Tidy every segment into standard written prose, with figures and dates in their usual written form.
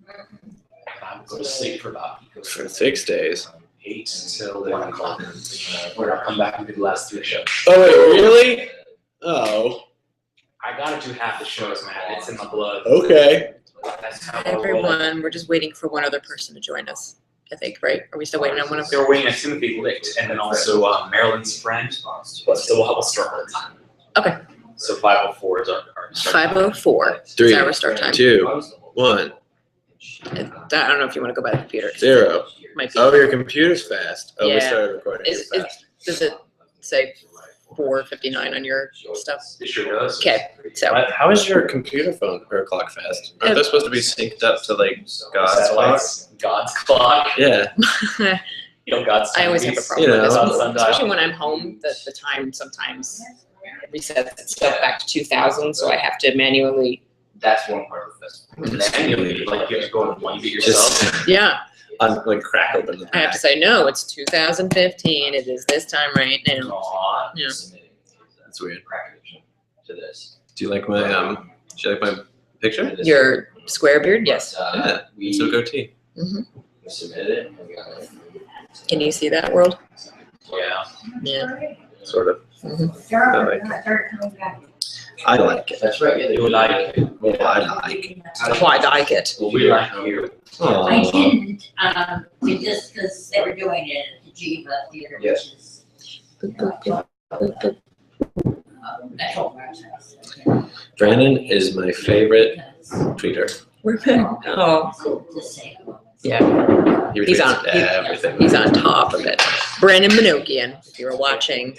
I would go to sleep for about 6 days. 8 until 1 o'clock. We're gonna come back and do the last 3 shows. Oh wait, really? Oh. I gotta do half the shows, man. It's in my blood. Okay. That's how I roll. Everyone, we're just waiting for one other person to join us. I think, right? Are we still waiting on one of So we're waiting on Timothy Licht, and then also Marilyn's friend. But still, we'll start on time. Okay. So 5:04 is our start. 5:04 is 3, our start time. 2, 1, I don't know if you want to go by the computer. 0. Might be. Oh, your computer's fast. Oh, we Yeah. started recording. Does it say 4:59 on your stuff? It sure does. Okay, so How is your computer phone or clock fast? Aren't they supposed to be synced up to like God's clock? Satellites, God's clock. Yeah. You know, God's I always have a timepiece. problem with this You know. one, especially when I'm home. The time sometimes resets itself back to 2000, so I have to manually. That's one part of the festival. Manually, like you have to go and wind it yourself. Just Yeah, like crack open the I have to say no. It's 2015. It is this time right now. Aw, Yeah. submitting That's weird. to this. Do you like my picture? Your square beard, yes. Yeah. We So goatee. we submitted it. And we got it. Can you see that world? Yeah. Yeah. Sort of. Like I like it. That's right. Yeah, they You would like like it. Well, I like it. Why I like it? Well, we like you. I Aw. didn't, just because they were doing it at the Jiva Theater, which Yes. is. Metro Martin. Brandon is my favorite tweeter. We're oh To say. yeah. He He's retweets on- everything. He's on top of it. Brandon Minokian, if you're watching,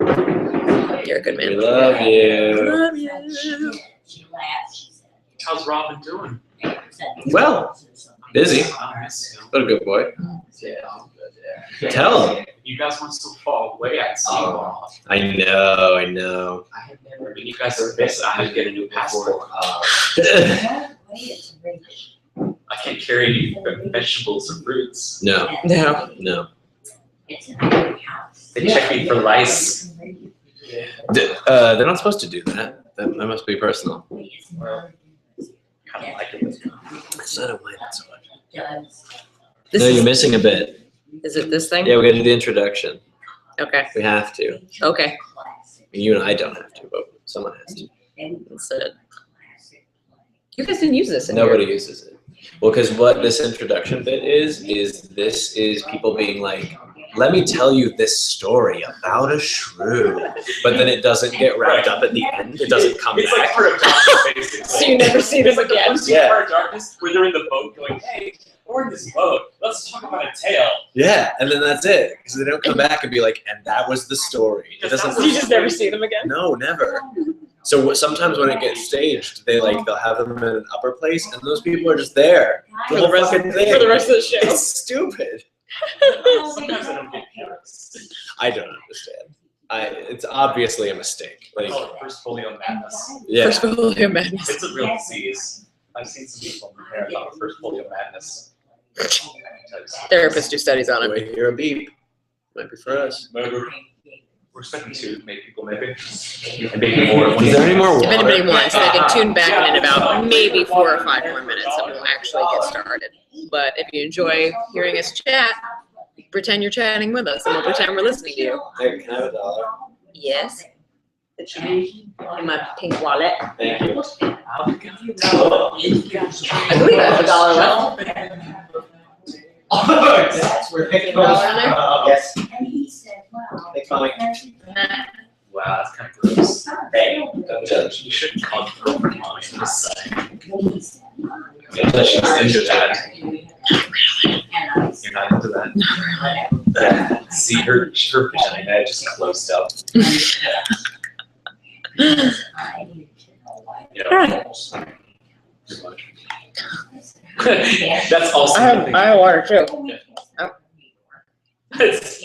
you're a good We man. love you. Love you. She laughed, she said. How's Robin doing? Well, busy. What a good boy. Yeah, I'm good there. Tell him. You guys want to fall away? I'd see you all. I know, I know. I have never. When you guys are this, I have to get a new passport. I can't carry any vegetables or fruits. No, No. no. It's in my house. They check me for lice. They're not supposed to do that. That must be personal. Kind of like it. It's not a win so much. This No, you're is, missing a bit. is it this thing? Yeah, we gotta do the introduction. Okay. We have to. Okay. You and I don't have to, but someone has to. That's it. You guys didn't use this in Nobody here. uses it. Well, because what this introduction bit is this is people being like, let me tell you this story about a shrew. But then it doesn't get wrapped up at the end. It doesn't come It's like back. Heart of Darkness, basically. So you never see them again. Yeah. Heart of Darkness, where they're in the boat going, hey, we're in this boat. Let's talk about a tale. Yeah, and then that's it. Because they don't come back and be like, and that was the story. It doesn't. You just never see them again? No, never. So sometimes when it gets staged, they'll have them in an upper place, and those people are just there For the rest of fucking thing. the show. It's stupid. Sometimes I don't get curious. I don't understand. It's obviously a mistake. Like, Oh, first folio madness. yeah. First folio madness. It's a real disease. I've seen some people prepare about first folio madness. Therapists do studies on it. Wait, hear a beep. Might be for us. We're expecting 2 maybe people, maybe. And maybe more. Is there any more If water? anybody wants, they can tune back in about maybe 4 or 5 more minutes and we'll actually get started. But if you enjoy hearing us chat, pretend you're chatting with us and we'll pretend we're listening to you. Hey, can I have $1? Yes. It should be in my pink wallet. Thank you. I believe I have $1 left. That's where $1 in there? Yes. And he said, well. Thanks, Mommy. Wow, that's kind of gross. Hey, don't judge. You shouldn't call the girlfriend mommy. I'm just saying. He said, well. Unless she's into that. And I said, You're not into that? Yeah. See, her vagina just closed up. I need to know why. Yeah. Pretty much. That's also the thing. I have water too. It's-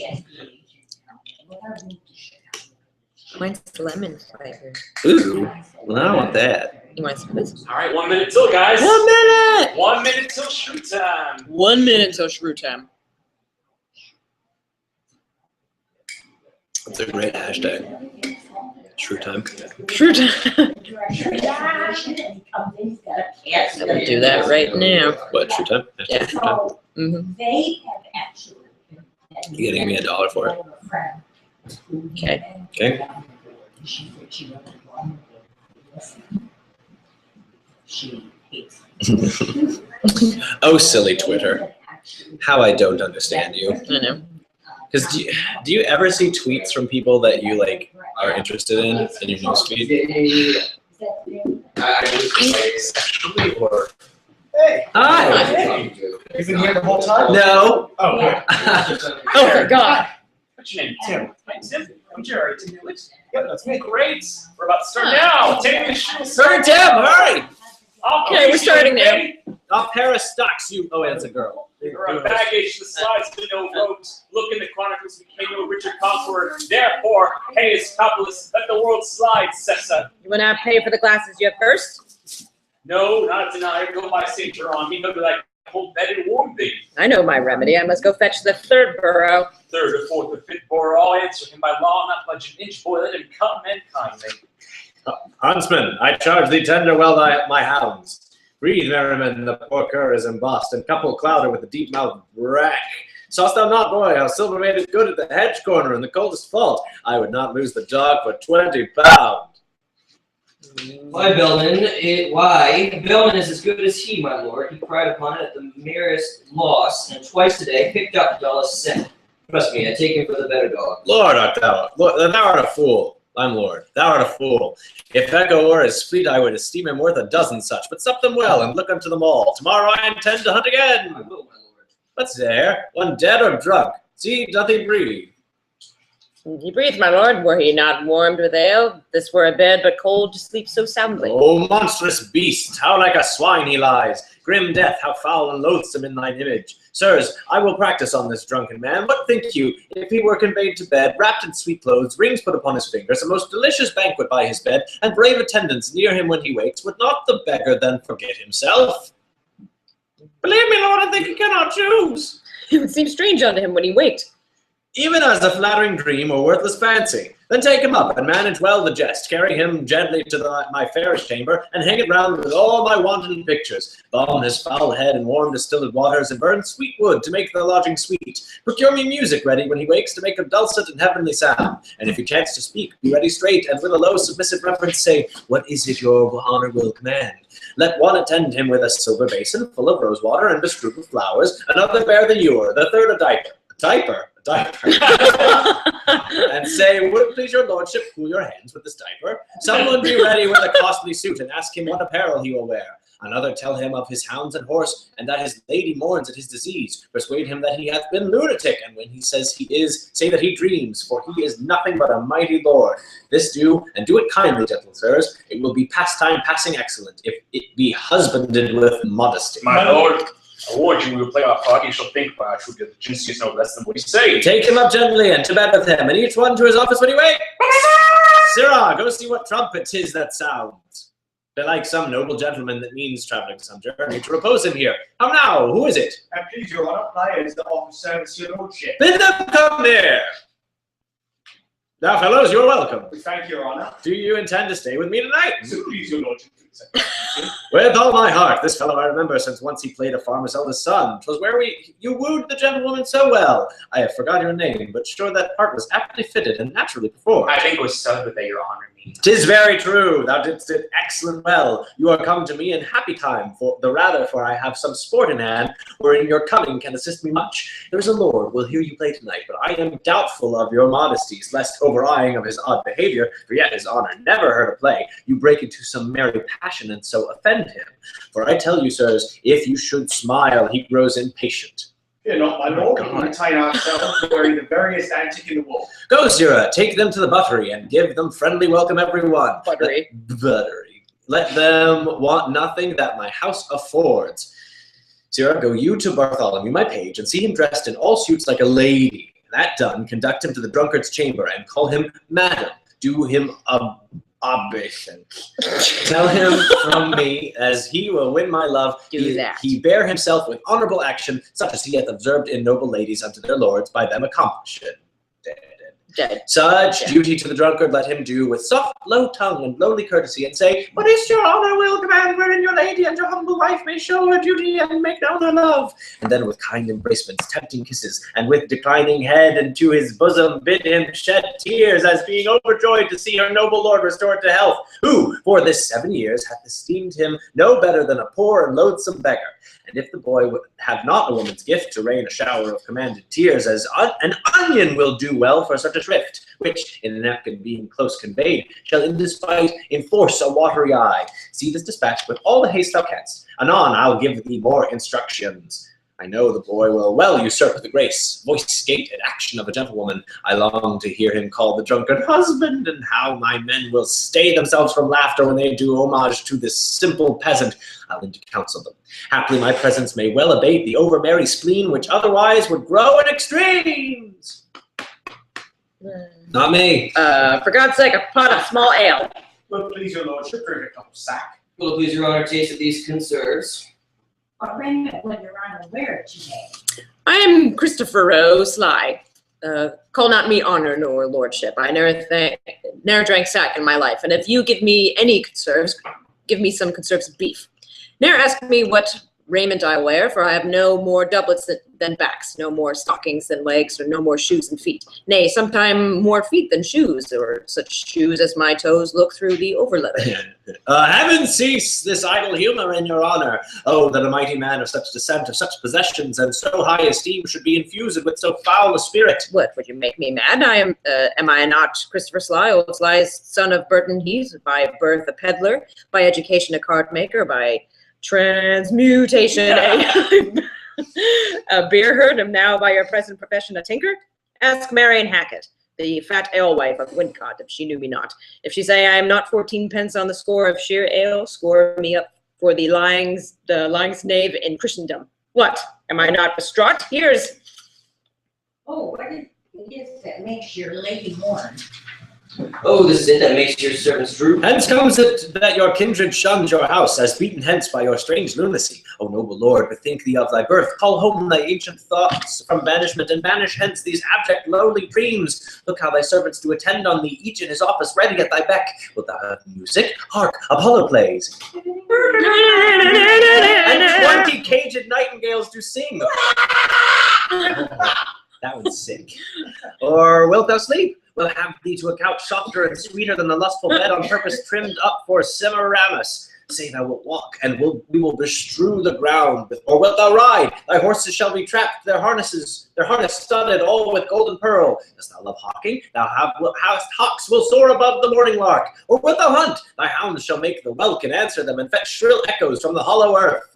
Mine's lemon flavor. Ooh, well, I don't want that. You want some of this? All right, 1 minute till, guys. 1 minute! 1 minute till shrew time. 1 minute till shrew time. That's a great hashtag. Shrew time. True. I Yes. will do that right now. What, shrew time? Yeah. Shrew time? Mm-hmm. They have actually. You getting me $1 for it? Okay. Okay. She hates. Oh, silly Twitter. How I don't understand you. I know. Because do you ever see tweets from people that you like are interested in your newsfeed? I just Sexually or Hey, hi? you've been here the whole time? No. Oh, good. Oh my God. What's your name? Tim. Hi, Tim. I'm Jerry. Tim Lewis. Yep, that's me. Great. We're about to start now. Taming the Shrew. Hurry, Tim, hurry! Okay, we're starting now. A pair of stocks, you. Oh, wait, that's a girl. Or a baggage, the slides to no road. Look in the chronicles, became no Richard Conqueror. Therefore, Caius Copulus, let the world slide, Cessa. You want to pay for the glasses you have first? No, not deny. Go by St. John. He could be like whole bed and warm thee. I know my remedy. I must go fetch the third burrow. Third or fourth or fifth borough, all answer him by law, not budge an inch, boy, let him come and kindly. Huntsman, I charge thee tender well my hounds. Breathe, merriman, the poor cur is embossed, and couple clouder with the deep-mouthed brack. Saw'st thou not, boy, how silver made it good at the hedge corner in the coldest fault? I would not lose the dog for 20 pounds. Why, Bellman? Why, Bellman is as good as he, my lord. He cried upon it at the merest loss, and twice today picked up the dullest cent. Trust me, I take him for the better dog. Lord art thou, thou art a fool. I'm lord, thou art a fool. If Echo were as fleet, I would esteem him worth a dozen such. But sup them well, and look unto them all. Tomorrow I intend to hunt again. I will, my lord. What's there? One dead or drunk? See, doth he breathe? He breathes, my lord. Were he not warmed with ale? This were a bed, but cold to sleep so soundly. Oh, monstrous beast, how like a swine he lies. Grim death, how foul and loathsome in thine image. Sirs, I will practice on this drunken man. What think you, if he were conveyed to bed, wrapped in sweet clothes, rings put upon his fingers, a most delicious banquet by his bed, and brave attendants near him when he wakes, would not the beggar then forget himself? Believe me, Lord, I think he cannot choose. It would seem strange unto him when he waked. Even as a flattering dream or worthless fancy. Then take him up, and manage well the jest. Carry him gently to my fairest chamber, and hang it round with all my wanton pictures. Balm his foul head in warm distilled waters, and burn sweet wood to make the lodging sweet. Procure me music ready when he wakes, to make a dulcet and heavenly sound. And if he chance to speak, be ready straight, and with a low submissive reverence say, what is it your honor will command? Let one attend him with a silver basin full of rose water and bestrew with flowers, another bear the ewer, the third a diaper, and say, would it please your lordship cool your hands with this diaper? Someone be ready with a costly suit, and ask him what apparel he will wear. Another tell him of his hounds and horse, and that his lady mourns at his disease. Persuade him that he hath been lunatic, and when he says he is, say that he dreams, for he is nothing but a mighty lord. This do, and do it kindly, gentle sirs. It will be pastime passing excellent, if it be husbanded with modesty. My lord, I warn you, we will play our part. You shall think by our truth that the genius is no less than what he say. Take him up gently, and to bed with him, and each one to his office when he wakes. Sirrah, go see what trumpet 'tis that sounds. Belike some noble gentleman that means travelling some journey to repose him here. How now, who is it? And please, your honor, I is the officer service your lordship. Bid them come near. Now, fellows, you're welcome. We thank your honor. Do you intend to stay with me tonight? So please, your lordship. With all my heart. This fellow I remember since once he played a farmer's eldest son. 'Twas where you wooed the gentlewoman so well. I have forgot your name, but sure that part was aptly fitted and naturally performed. I think it was celibate that your honor means. 'Tis very true. Thou didst it excellent well. You are come to me in happy time, for the rather for I have some sport in hand, wherein your coming can assist me much. There is a lord will hear you play tonight, but I am doubtful of your modesties, lest over-eyeing of his odd behavior, for yet his honor never heard a play, you break into some merry passion and so offend him. For I tell you, sirs, if you should smile, he grows impatient. Fear not, my lord. We retain ourselves to wearing the veriest antic in the world. Go, sirrah, take them to the buttery, and give them friendly welcome everyone. Buttery. Buttery. Let them want nothing that my house affords. Sirrah, go you to Bartholomew, my page, and see him dressed in all suits like a lady. That done, conduct him to the drunkard's chamber, and call him madam. Do him obeisance. Tell him from me, as he will win my love, he bear himself with honorable action, such as he hath observed in noble ladies unto their lords, by them accomplish it. dead. Such Yeah. duty to the drunkard let him do with soft, low tongue and lowly courtesy, and say, "What is your honor will command, wherein your lady and your humble wife may show her duty and make known her love." And then with kind embracements, tempting kisses, and with declining head into his bosom bid him shed tears, as being overjoyed to see her noble lord restored to health, who for this 7 years hath esteemed him no better than a poor and loathsome beggar. And if the boy have not a woman's gift to rain a shower of commanded tears, as an onion will do well for such a shrift, which, in a napkin being close conveyed, shall in despite enforce a watery eye. See this dispatch with all the haste thou canst. Anon I'll give thee more instructions. I know the boy will well usurp the grace, voice, gait, and action of a gentlewoman. I long to hear him call the drunkard husband, and how my men will stay themselves from laughter when they do homage to this simple peasant. I'll into counsel them. Haply my presence may well abate the over-merry spleen, which otherwise would grow in extremes. Not me. For God's sake, a pot of small ale. Well, please, your lordship, drink a cup of sack. Will it please your honor taste of these conserves? What raiment would your honor wear today? I am Christopher Rowe Sly. Call not me honor nor lordship. I ne'er drank sack in my life, and if you give me any conserves, give me some conserves of beef. Ne'er ask me what raiment I wear, for I have no more doublets than backs, no more stockings than legs, or no more shoes than feet. Nay, sometime more feet than shoes, or such shoes as my toes look through the overleather. Heaven cease this idle humor in your honor. Oh, that a mighty man of such descent, of such possessions, and so high esteem should be infused with so foul a spirit. What, would you make me mad? Am I not Christopher Sly, old Sly's son of Burton Heath, by birth a peddler, by education a card maker, by transmutation a beer herd, and now by your present profession a tinker? Ask Marion Hackett, the fat alewife of Wincott, if she knew me not. If she say I am not 14 pence on the score of sheer ale, score me up for the lying's knave in Christendom. What, am I not distraught? Here's... Oh, what is it that makes your lady mourn? Oh, this is it that makes your servants droop. Hence comes it that your kindred shuns your house, as beaten hence by your strange lunacy. O noble lord, bethink thee of thy birth. Call home thy ancient thoughts from banishment, and banish hence these abject lowly dreams. Look how thy servants do attend on thee, each in his office ready at thy beck. Wilt thou have music? Hark, Apollo plays. And 20 caged nightingales do sing. That one's sick. Or wilt thou sleep? We'll have thee to a couch softer and sweeter than the lustful bed on purpose trimmed up for Semiramis. Say thou wilt walk, and we will bestrew the ground. Or wilt thou ride? Thy horses shall be trapped, their harness studded, all with gold and pearl. Dost thou love hawking? Hawks will soar above the morning lark. Or wilt thou hunt? Thy hounds shall make the welkin answer them, and fetch shrill echoes from the hollow earth.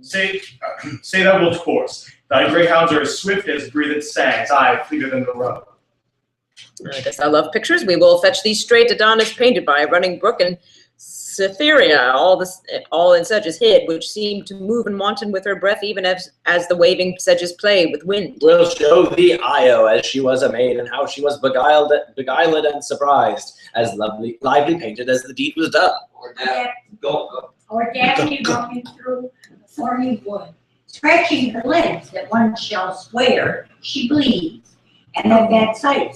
Say thou wilt course. Thy greyhounds are as swift as breathed sands, aye, fleeter than the roe. Dost thou love pictures? We will fetch thee straight Adonis painted by a running brook, and Cytherea, all in such as hid, which seemed to move and wanton with her breath, even as the waving sedges play with wind. We'll show thee Io as she was a maid, and how she was beguiled and surprised, as lively painted as the deed was done. Or Daphne walking through a thorny wood, scratching her legs that one shall swear she bleeds, and at that sight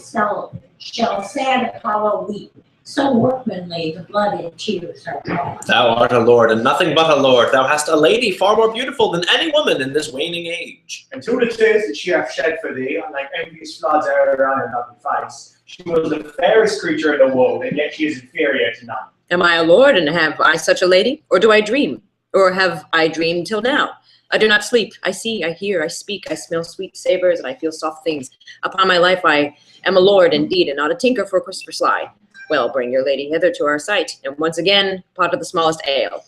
shall sad Apollo weep. So workmanly the blood and tears are drawn. Thou art a lord, and nothing but a lord. Thou hast a lady far more beautiful than any woman in this waning age. And to it is that she hath shed for thee, unlike envious floods e'er around her lovely face. She was the fairest creature in the world, and yet she is inferior to none. Am I a lord, and have I such a lady? Or do I dream? Or have I dreamed till now? I do not sleep. I see, I hear, I speak, I smell sweet savors, and I feel soft things. Upon my life I am a lord indeed, and not a tinker for Christopher Sly. Well, bring your lady hither to our sight, and once again, pot of the smallest ale.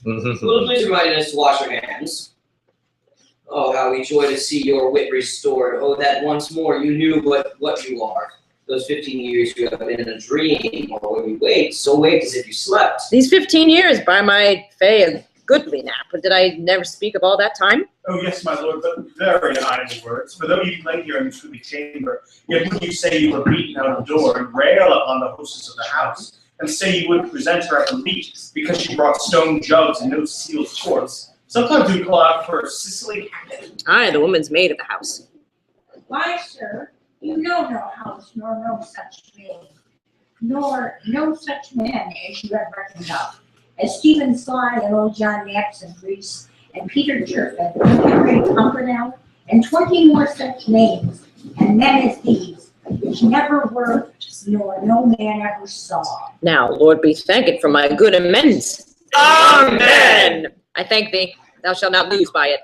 Will please remind us to wash our hands. Oh, how we joy to see your wit restored. Oh, that once more you knew what you are. Those 15 years you have been in a dream, or when you wake, so wake as if you slept. These 15 years, by my fay, a goodly nap. But did I never speak of all that time? Oh, yes, my lord, but very idle words. For though you lay here in this goodly chamber, yet would you say you were beaten out of the door, and rail upon the hostess of the house, and say you would present her at the meat, because she brought stone jugs and no sealed quarts. Sometimes you call out for Sicily. Aye, the woman's maid of the house. Why, sir, You know no house, nor no such maid, nor no such men as you have reckoned up, as Stephen Sly and old John Naps and Reese and Peter Jerfin and Henry Pumpernell, and 20 more such names, and men as these, which never were, nor no man ever saw. Now, Lord, be thanked for my good amends. Amen. I thank thee. Thou shalt not lose by it.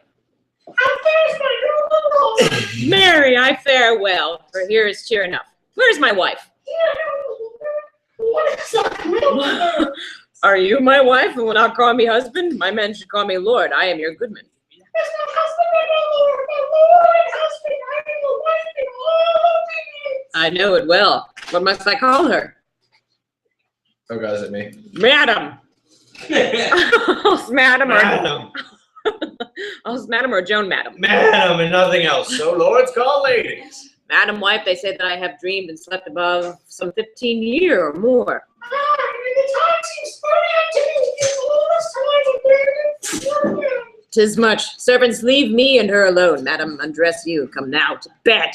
Mary, I fare well, for here is cheer enough. Where is my wife? Are you my wife and will not call me husband? My men should call me Lord. I am your goodman. I know it well. What must I call her? Oh God, is it me? Madam. Madam or Madam. Madam or Joan Madam? Madam and nothing else. So lords call ladies. Madam wife, they say that I have dreamed and slept above some 15 year or more. Tis much. Servants, leave me and her alone. Madam, undress you. Come now to bed.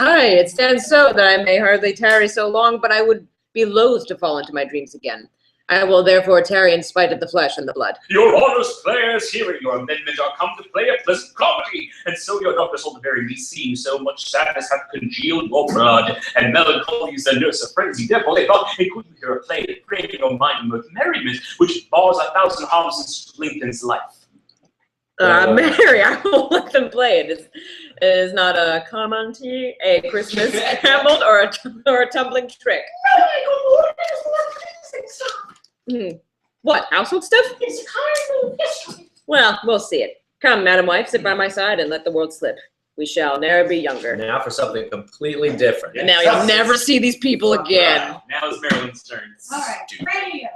Aye, it stands so that I may hardly tarry so long, but I would be loath to fall into my dreams again. I will therefore tarry in spite of the flesh and the blood. Your honest players, hearing your amendment, are come to play a pleasant comedy, and so your daughters all the very meseem so much sadness hath congealed your blood, and melancholy is the nurse of frenzy. Therefore they thought they couldn't hear a play that pray your mind with merriment, which bars 1,000 harms and lengthens life. Mary, I will let them play it. It is not a comedy, a Christmas Hamlet, or a tumbling trick. What, household stuff? It's kind of history. Well, we'll see it. Come, Madam Wife, sit by my side and let the world slip. We shall ne'er be younger. Now for something completely different. And now you'll never see these people again. Now it's Marilyn's turn. All right, radio.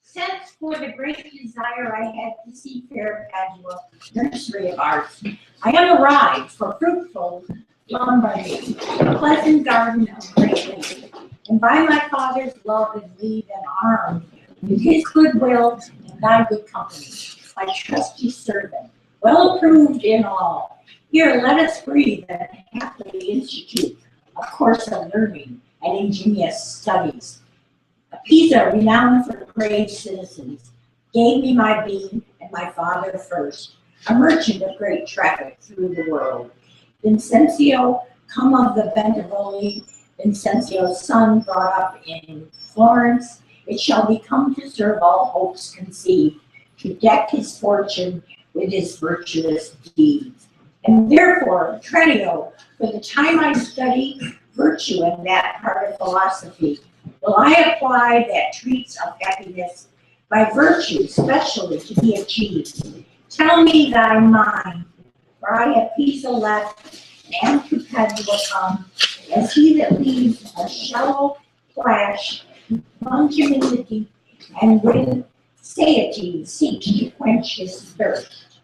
Since for the great desire I had to see fair Padua, nursery of arts, I have arrived for fruitful Lombardy, a pleasant garden of great lady, and by my father's love and leave and armed with his goodwill and thy good company, my trusty servant, well approved in all. Here let us breathe and happily institute a course of learning and ingenious studies. Pisa, renowned for brave citizens, gave me my being and my father first, a merchant of great traffic through the world. Vincenzio, come of the Bentivogli, Vincenzio's son brought up in Florence, it shall become to serve all hopes conceived, to deck his fortune with his virtuous deeds. And therefore, Trenio, for the time I study virtue in that part of philosophy, will I apply that treats of happiness by virtue specially to be achieved. Tell me thy mind, for I have Pisa left, and to Padua come, as he that leaves a shallow plash, plunge him in the deep, and with satiety seeks to quench his thirst.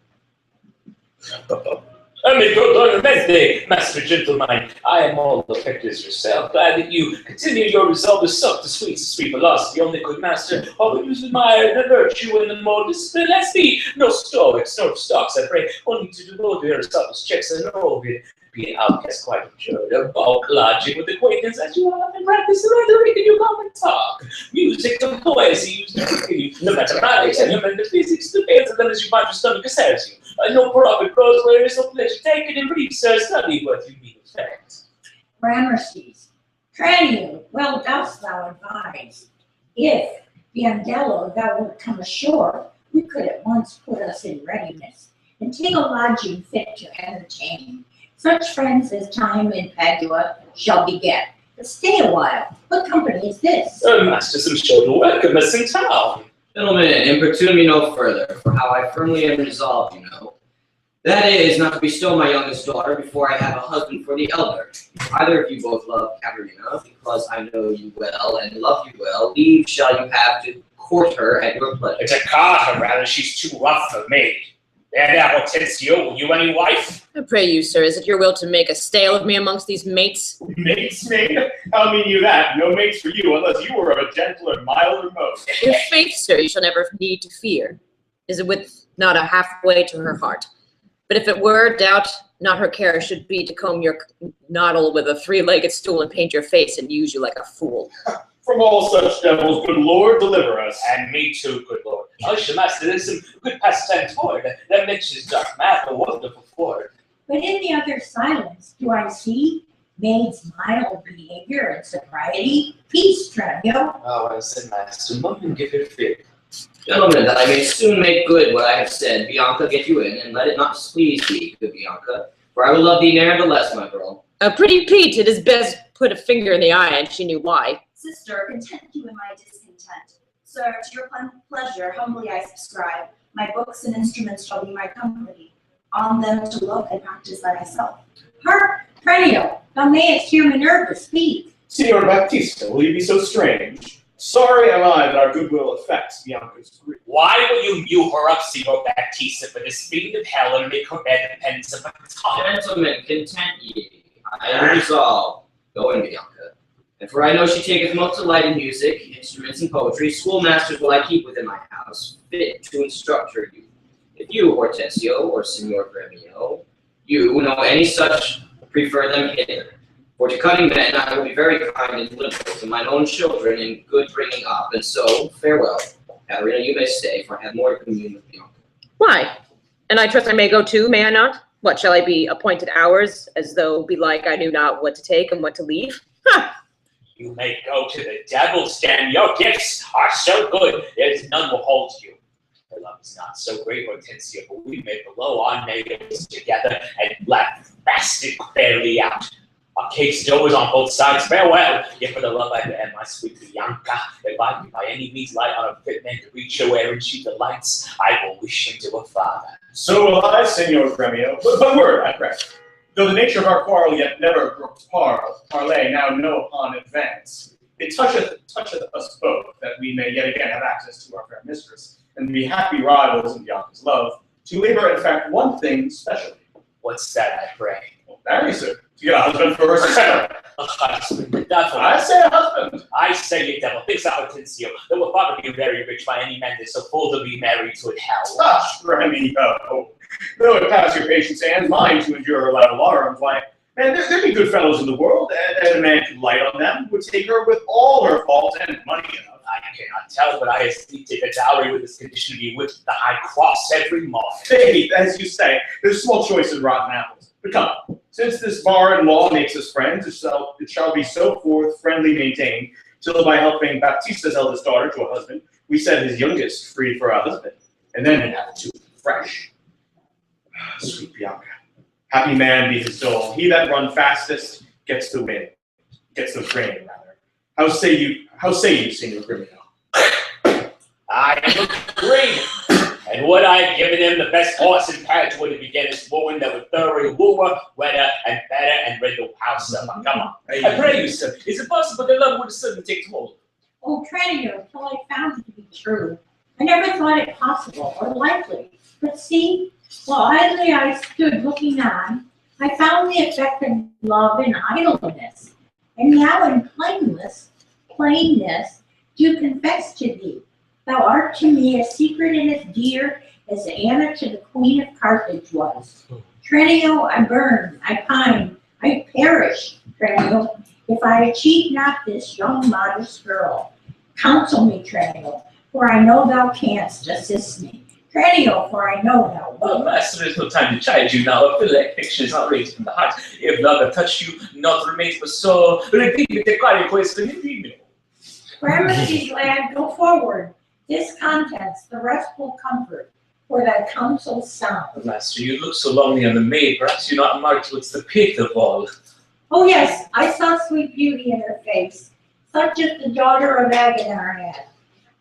Amico Dormente, Master Gentleman, I am all affected as yourself. Glad that you continue your resolve to suck the sweet philosophy. Only good master, always admire the virtue and the more discipline. Let's be no stoics, no stocks, I pray. Only to devote to Aristotle's checks and all of it. Be an outcast quite absurd, about lodging with acquaintance as you have and practice the rhetoric in your common talk. Music and poesy, the mathematics and the metaphysics, the better than as you find your stomach assails you. No profit grows where there is no pleasure. Take it and read, sir, study what you need with facts. Ramesses, Tranio, well dost thou advise. If, Biandello, thou wert come ashore, we could at once put us in readiness, and take a lodging fit to entertain. Such friends as time in Padua shall beget. But stay a while. What company is this? Master, some show to welcome us in town. Gentlemen, importune me no further, for how I firmly am resolved, you know. That is, not to bestow my youngest daughter before I have a husband for the elder. Either of you both love Caterina, because I know you well and love you well, leave shall you have to court her at your pleasure. To cart her, rather, she's too rough for me. And now, Hortensio, will you any wife? I pray you, sir, is it your will to make a stale of me amongst these mates? Mates, mate? How mean you that? No mates for you, unless you were of a gentler, milder mode. Your faith, sir, you shall never need to fear. Is it with not a halfway to her heart? But if it were, doubt not her care should be to comb your noddle with a three-legged stool and paint your face and use you like a fool. From all such devils, good Lord, deliver us. And me too, good Lord. Usher, master, there's some good pastime toward. That mentions dark math, a wonderful ford. But in the other silence, do I see maid's mild behavior and sobriety? Peace, Tremio. Oh, I said, master, mum and give her fig. Gentlemen, that I may soon make good what I have said, Bianca, get you in, and let it not displease thee, good Bianca, for I will love thee ne'er the less, my girl. Pretty Pete, it is best put a finger in the eye, and she knew why. Sister, content you in my discontent. Sir, to your pleasure, humbly I subscribe. My books and instruments shall be my company. On them to look and practice by myself. Hark, Tremio, thou mayest hear Minerva speak. Signor Baptista, will you be so strange? Sorry am I that our goodwill affects Bianca's grief. Why will you mew her up, Signor Baptista, for the speed of hell and make her bear the penance of a tongue? Gentlemen, content ye. I am resolved. Go in, Bianca. And for I know she taketh most delight in music, instruments, and poetry, schoolmasters will I keep within my house, fit to instruct her youth. If you, Hortensio, or Signor Gremio, you know any such, prefer them hither. For to cunning men I will be very kind and liberal to mine own children in good bringing up, and so, farewell. Katerina, you may stay, for I have more to commune with Bianca. Why? And I trust I may go too, may I not? What, shall I be appointed hours, as though belike I knew not what to take and what to leave? Ha! You may go to the devil, Stan. Your gifts are so good, there's none will hold you. The love is not so great, Hortensio, but we may blow our nails together and laugh fasted fairly out. Our cake's dough is on both sides. Farewell, yet for the love I bear, my sweet Bianca, if I can by any means light on a fit man to reach her wherein she delights, I will wish him to a father. So will I, Signor Gremio. But word, I pray. Though the nature of our quarrel yet never brooked parley, now know upon advance. It toucheth us both, that we may yet again have access to our fair mistress, and be happy rivals in Bianca's love, to labor in fact one thing specially. What's that, I pray? Well, marry, sir. To get a husband for her sister. A husband, that's what I say a husband. I say, you devil, thinks Hortensio, that will father be very rich by any man that's so full to be married to it hell. Ah, Gremio. Though it pass your patience and mine to endure her light alarms, why, man, there'd be good fellows in the world, and a man could light on them, would take her with all her faults and money enough. I cannot tell, but I esteem take a dowry with this condition to be whipped the high cross every morning. Faith, as you say, there's small choice in rotten apples. But come, since this bar in law makes us friends, it shall be so forth friendly maintained, till by helping Baptista's eldest daughter to a husband, we set his youngest free for a husband, and then it have two fresh. Sweet Bianca, happy man be his dole. He that run fastest gets the win, gets the grain rather. How say you, Signor Gremio? I am agreed. And would I have given him the best horse in patch would it beget his woman that would thoroughly wooer, wetter, and better, and rid the house of her. Come on. I pray you, sir. Is it possible that love would suddenly take hold? Oh, Tremio, till I found it to be true. I never thought it possible or likely. But see, while idly I stood looking on, I found the effect of love in idleness. And now in plainness, do confess to thee. Thou art to me as secret and as dear as Anna to the Queen of Carthage was. Tremio, I burn, I pine, I perish, Tremio, if I achieve not this young modest girl. Counsel me, Tremio, for I know thou canst assist me. Tremio, for I know thou Well, wilt. master, there's no time to chide you now. A like fiction is outrageous from the heart. If love have touched you, not remains but so. Repeat the cry question in the Gramercy, lad, go forward. This contents the restful comfort, for thy counsel sound. Master, you look so lonely on the maid. Perhaps you're not marked what's the pith of all. Oh yes, I saw sweet beauty in her face, such as the daughter of Agenar had,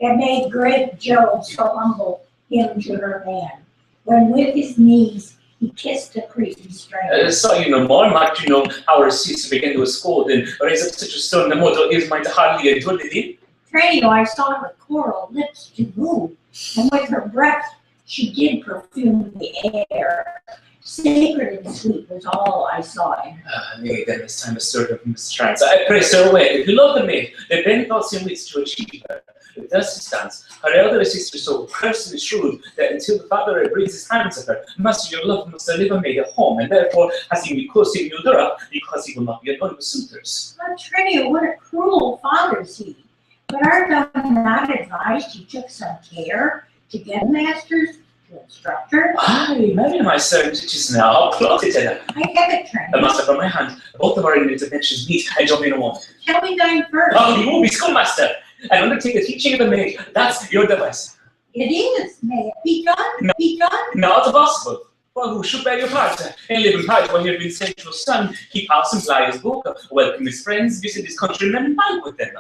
that made great Jove so humble him to her man, when with his knees he kissed the creeping strain. Saw you no more, marked you know how her cease to begin to scold and raise up such a stone the mortal is might hardly endure it in. Tremio, I saw her coral lips to move, and with her breath She did perfume the air. Sacred and sweet was all I saw in her. Nay, then this time a sort of mistrance. I pray, sir, away. If you love the maid, the Ben thoughts in ways to achieve her. Thus it stands. Her elder sister so cursed and shrewd that until the father brings his hands at her, master your love must deliver maid at home, and therefore has he recourse in Eudora, because he will not be annoyed with suitors. Oh, Trinio, what a cruel father is he. But art thou not advised he took some care to get masters to instruct her? Aye, maybe my servant just now. I'll close it in her. I have it, The Trinio. master from my hand. Both of our interventions meet. I jump in a moment. Tell me thine first. Oh, you will be schoolmaster and undertake the teaching of the maid. That's your device. It is. May it be done? No. Be done? Not possible. Well, who should bear your part? And live in pride when you have been sent to your son. Keep house and fly his book. Welcome his friends, visit his countrymen, and fight with them.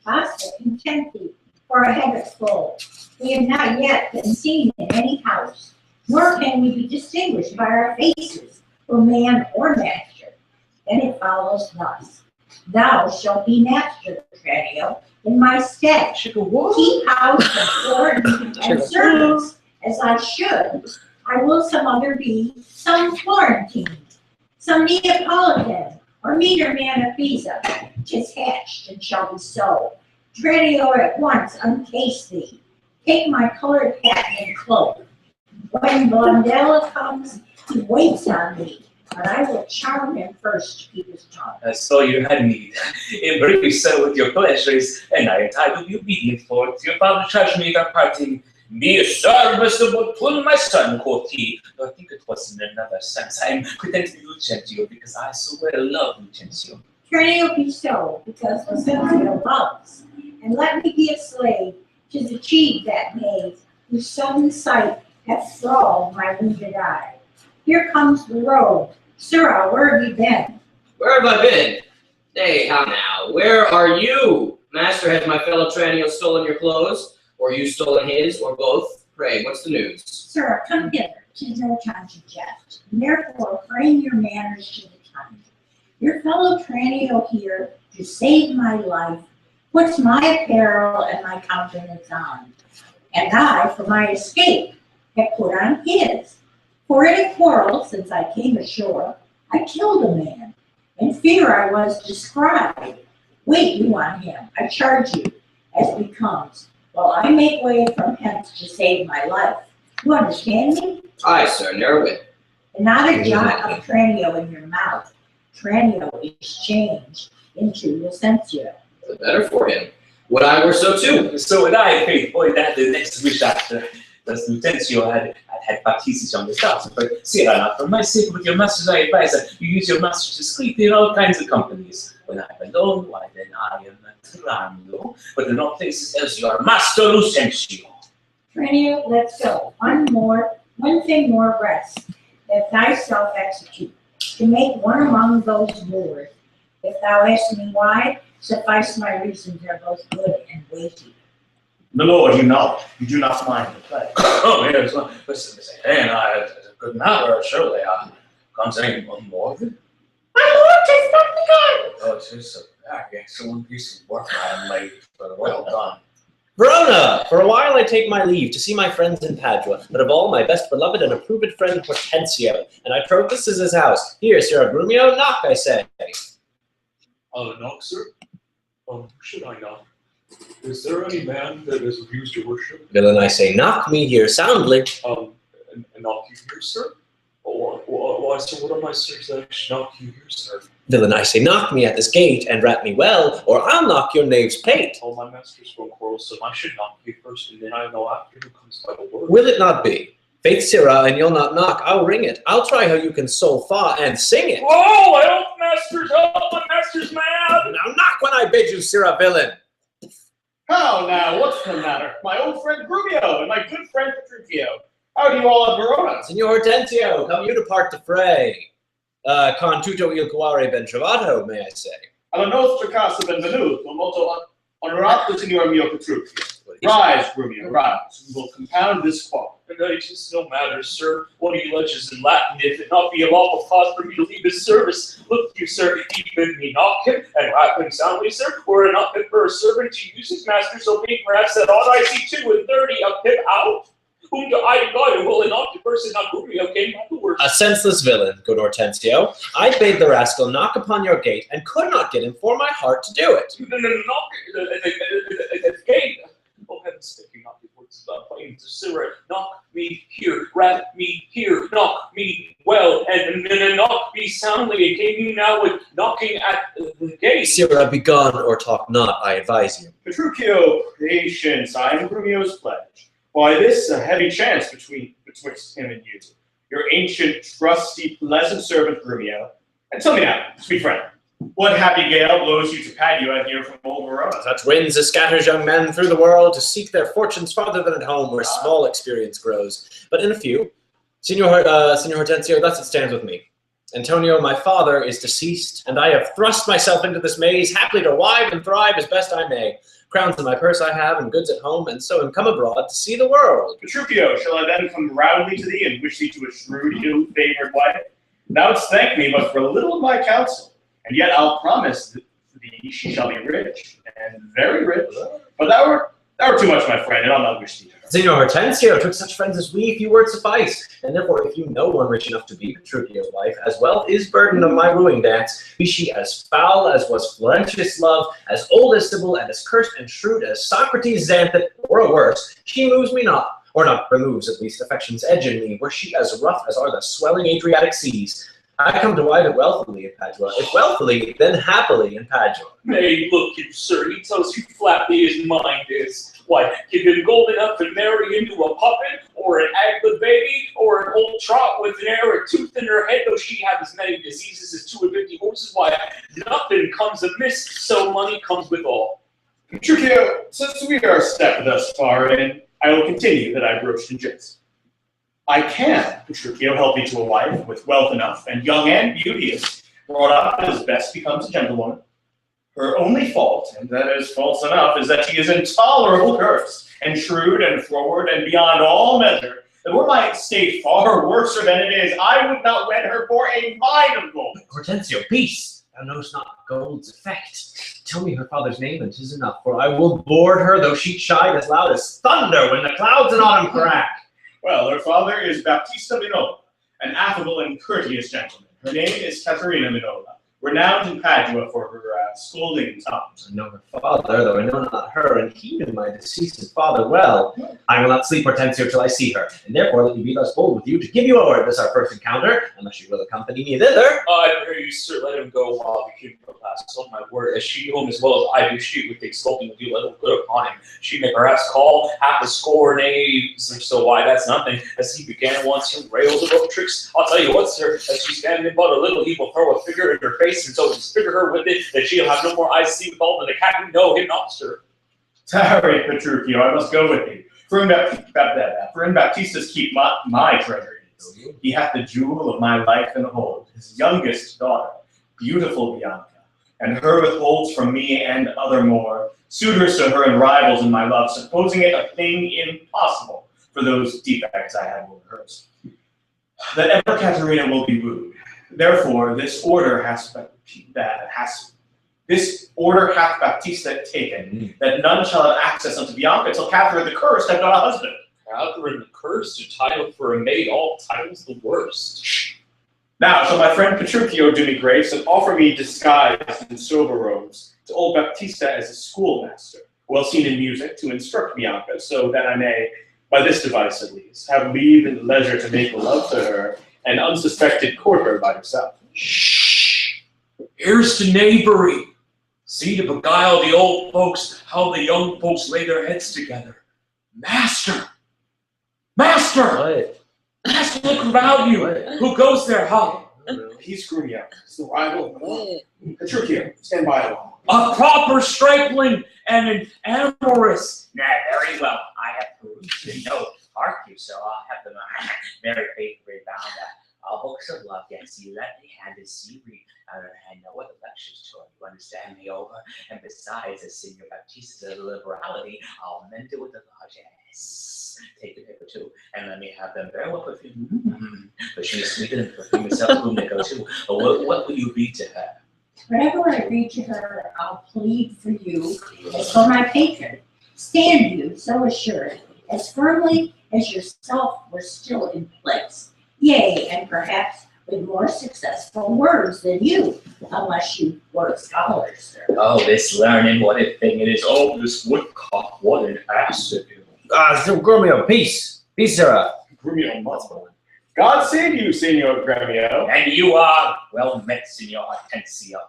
Master, content thee, for I have it full. We have not yet been seen in any house, nor can we be distinguished by our faces, for man or master. Then it follows thus. Thou shalt be master, Tranio, in my stead. Keep house and board and servants, as I should. I will some other be, some Florentine, some Neapolitan, or meaner man of Pisa. 'Tis hatched and shall be so. Tranio, at once uncase thee. Take my colored hat and cloak. When Blondella comes, he waits on me, but I will charm him first to keep his tongue. I saw you had need. Embrace yourself with your pleasures, and I am tired to be obedient for it. Your father charged me at parting. Be a service of Tun, my son, quoth he. Though I think it was in another sense. I am content to be Lucentio, because I so well love Lucentio. Tranio be so, because Lucentio loves. And let me be a slave, 'tis achieved that maid, whose sudden sight hath thralled my wounded eye. Here comes the road. Sirrah, where have you been? Where have I been? Nay, how now? Where are you? Master, has my fellow Tranio stolen your clothes? Or you stolen his, or both? Pray, what's the news? Sirrah, come hither. 'Tis no time to jest. And therefore frame your manners to the time. Your fellow Tranio here, to save my life, puts my apparel and my countenance on. And I, for my escape, have put on his. For in a quarrel, since I came ashore, I killed a man. In fear I was described. Wait you on him, I charge you, as becomes, while I make way from hence to save my life. You understand me? Aye, sir, narrowly. And not a jot of Tranio in your mouth. Tranio is changed into Lucentio. The better for him. Would I were so too. So would I, faith, boy, that the next wish after. Thus Lucentio had Beatrice on the stars. But see not for my sake, with your masters I advise that you use your masters discreetly in all kinds of companies. When I am alone, why then I am a tyranno. But in all places else you are Master Lucentio. Tranio, let's go. One thing more rest, that thyself execute, to make one among those Moors. If thou ask me why, suffice my reasons are both good and weighty. My lord, you do not mind the play. Oh, yes, well, listen, and I have a good matter, surely. Can't say any more of it. My lord, 'tis not begun. Oh, it is a very excellent piece of work I am made, but well done. Verona, for a while I take my leave to see my friends in Padua, but of all my best beloved and approved friend Hortensio, and I trow this is his house. Here, Sir Brumio, knock, I say. Knock, sir? Should I knock? Is there any man that has refused your worship? Villain, I say, knock me here soundly. Knock you here, sir? Why, sir, what am I, sir, that I should knock you here, sir? Villain, I say, knock me at this gate, and rap me well, or I'll knock your knave's pate. Oh, my master's grown quarrelsome. I should knock you first, and then I know after who comes by the word. Will it not be? Faith, sirrah, and you'll not knock, I'll ring it. I'll try how you can sol fa and sing it. Whoa, help, masters, help, my master's mad! Now knock when I bid you, sirrah, villain. How now, what's the matter? My old friend Grumio and my good friend Petruchio. How do you all at Verona? Signor Hortensio, come you to part the fray. Con tutto il cuore ben trovato, may I say. Alla nostra casa benvenuto, molto onorato signor mio Petruchio. Rise, Grumio, rise. We will compound this quarrel. It is no matter, sir. One of you ledges in Latin, if it not be a lawful cause for me to leave his service. Look you, sir, he bid me knock him, and rap him soundly, sir, were it not fit for a servant to use his master so big, perhaps that ought I see 2 and 30 a pip out. whom I God will not the person not Rubio came not the worst. A senseless villain, good Hortensio. I bade the rascal knock upon your gate, and could not get him for my heart to do it. Knock the gate. Oh heavens, thinking not the words of plain to Sarah. Knock me here, wrap me here, knock me well, and knock me soundly. And came you now with knocking at the gate. Sirrah, begone or talk not, I advise you. Petruchio, patience, I am Grumio's pledge. Why, this a heavy chance betwixt him and you, your ancient, trusty, pleasant servant Grumio. And tell me now, sweet friend, what happy gale blows you to Padua here from old Verona? Such winds as scatters young men through the world to seek their fortunes farther than at home, where small experience grows. But in a few, Signor Hortensio, thus it stands with me. Antonio, my father, is deceased, and I have thrust myself into this maze, happily to wive and thrive as best I may. Crowns in my purse I have, and goods at home, and so am come abroad to see the world. Petruchio, shall I then come roundly to thee, and wish thee to a shrewd, ill-favored wife? Thou wouldst thank me but for a little of my counsel, and yet I'll promise thee she shall be rich, and very rich. But thou art too much, my friend, and I'll not wish thee to her. Signor Hortensio, twixt such friends as we, few words suffice. And therefore, if you know one rich enough to be Petruchio's wife, as wealth is burden of my wooing dance, be she as foul as was Florentius' love, as old as Sybil, and as cursed and shrewd as Socrates' Xanthid, or worse, she moves me not, or not removes at least affection's edge in me, were she as rough as are the swelling Adriatic seas. I come to wive it wealthily in Padua. If wealthily, then happily in Padua. Nay, look you, sir, he tells you flatly his mind is. What, give him gold enough to marry into a puppet, or an aglet baby, or an old trot with an arrow tooth in her head, though she have as many diseases as 250 horses? Why, nothing comes amiss, so money comes with all. Petruchio, since we are stepped thus far in, I will continue that I broached in jest. I can, Petruchio, help thee to a wife with wealth enough, and young and beauteous, brought up as best becomes a gentlewoman. Her only fault, and that is false enough, is that she is intolerable cursed, and shrewd, and forward, and beyond all measure. And were my state far worser than it is, I would not wed her for a mine of gold. Hortensio, peace! Thou knowest not gold's effect. Tell me her father's name, and 'tis enough, for I will board her, though she chide as loud as thunder when the clouds in autumn crack. Well, her father is Baptista Minola, an affable and courteous gentleman. Her name is Caterina Minola, renowned in Padua for her scolding tongues. I know her father, though I know not her, and he knew my deceased father well. I will not sleep, Hortensio, till I see her, and therefore let me be thus bold with you to give you over at this our first encounter, unless you will accompany me thither. I pray you, sir, let him go while the king last on my word, as she whom as well as I do she with the exulting of you, let him good upon him. She may perhaps call half a score knaves, and so why that's nothing, as he began once and railed about tricks. I'll tell you what, sir, as she standing but a little, he will throw a figure in her face, and so disfigure her with it, that she'll have no more eyes to see with all than the captain know him not, sir. Tarry, Petruchio, I must go with thee. For in Baptista's keep my treasure is. He hath the jewel of my life and hold, his youngest daughter, beautiful Bianca, and her withholds from me and other more, suitors to her and rivals in my love, supposing it a thing impossible for those defects I have over hers. That ever Caterina will be wooed. Therefore, this order hath Baptista taken, that none shall have access unto Bianca till Catherine the Cursed have got a husband. Catherine the Cursed, a title for a maid, all titles the worst. Now shall my friend Petruchio do me grace and offer me disguised in sober robes to old Baptista as a schoolmaster, well seen in music, to instruct Bianca, so that I may, by this device at least, have leave and leisure to make love to her, and unsuspected court her by herself. Shh! Here's to knavery. See to beguile the old folks, how the young folks lay their heads together. Master! Master! What? Master, look around you. What? Who goes there, huh? He's Grumio. He's the rival of the law. Petruchio, stand by a while. A proper stripling and an amorous. Nah, very well. I have perused the note. Hark you, so I'll have them very faithfully bound books of love. Yes, you let me hand this see read. I know what the lecture's taught. You understand me over. And besides, as Signor Baptista's liberality, I'll mend it with the largesse. Take the paper too, and let me have them very well perfumed. But she is sweet and perfume herself, whom they go to. What will you read to her? Whatever I read to her, I'll plead for you as for my patron. Stand you so assured, as firmly as yourself were still in place. Yea, and perhaps with more successful words than you, unless you were a scholar, sir. Oh, this learning, what a thing it is. Oh, this woodcock, what an ass it is. Still Grumio, peace. Peace, sir. Grumio Muzzle. God save you, Signor Gremio. And you are well met, Signor Hortensio.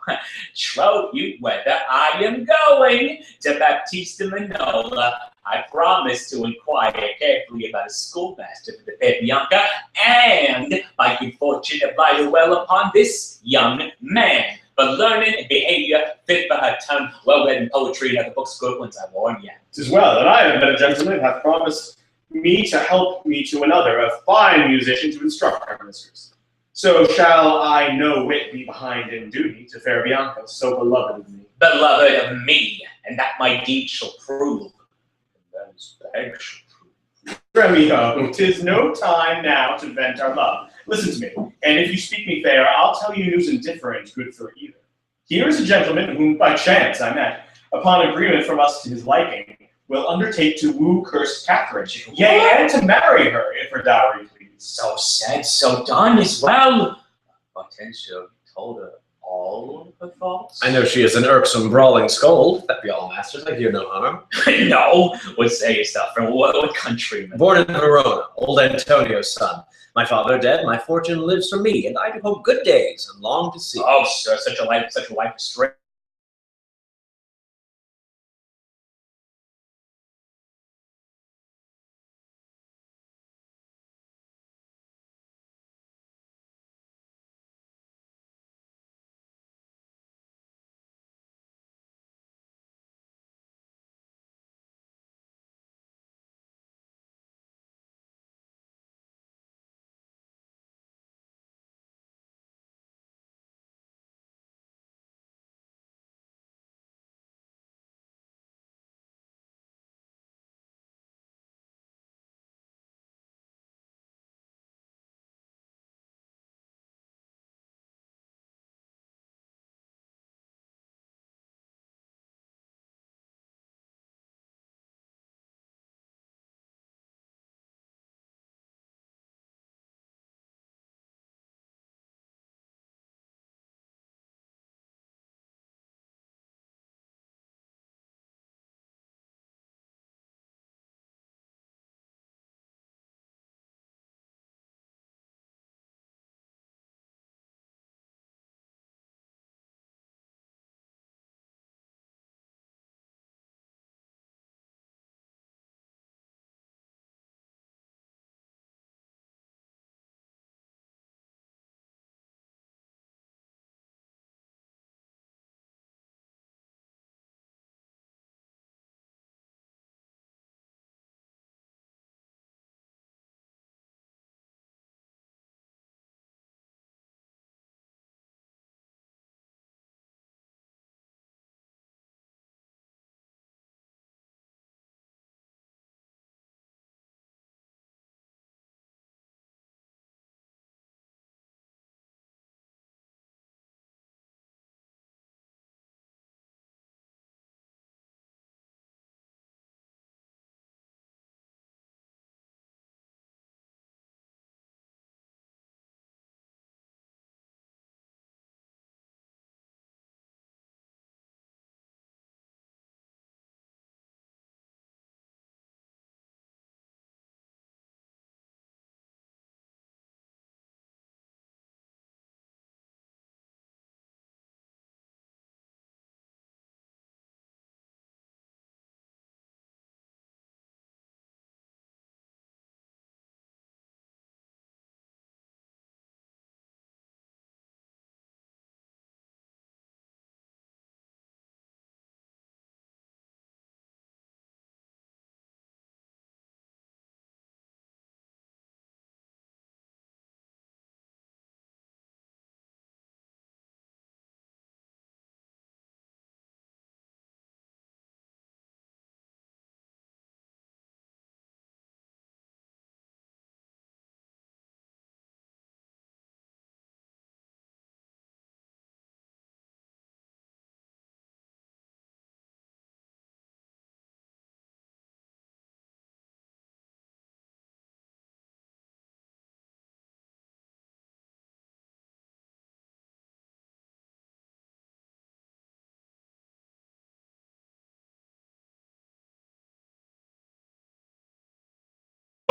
Trow you whether I am going to Baptista Manola. I promise to inquire carefully about a schoolmaster for the fair Bianca, and by good fortune abide well upon this young man. But learning and behavior fit for her tongue, well read in poetry and other books, good ones, I warn you. 'Tis well that I have met a gentleman who hath promised me to help me to another, a fine musician to instruct our mistress. So shall I no whit be behind in duty to fair Bianca, so beloved of me. Beloved of me, and that my deed shall prove. And those bags shall prove. Gremio, 'tis no time now to vent our love. Listen to me, and if you speak me fair, I'll tell you news indifferent, good for either. Here is a gentleman whom by chance I met, upon agreement from us to his liking, will undertake to woo cursed Catherine, yea, and to marry her, if her dowry please. So said, so done as well. Hortensio told her all her faults? I know she is an irksome, brawling scold. That be all, masters. I hear no harm. No, what sayest thou? From what countryman? Born in Verona, old Antonio's son. My father dead, my fortune lives for me, and I do hope good days and long to see. Oh, sir, such a life straight.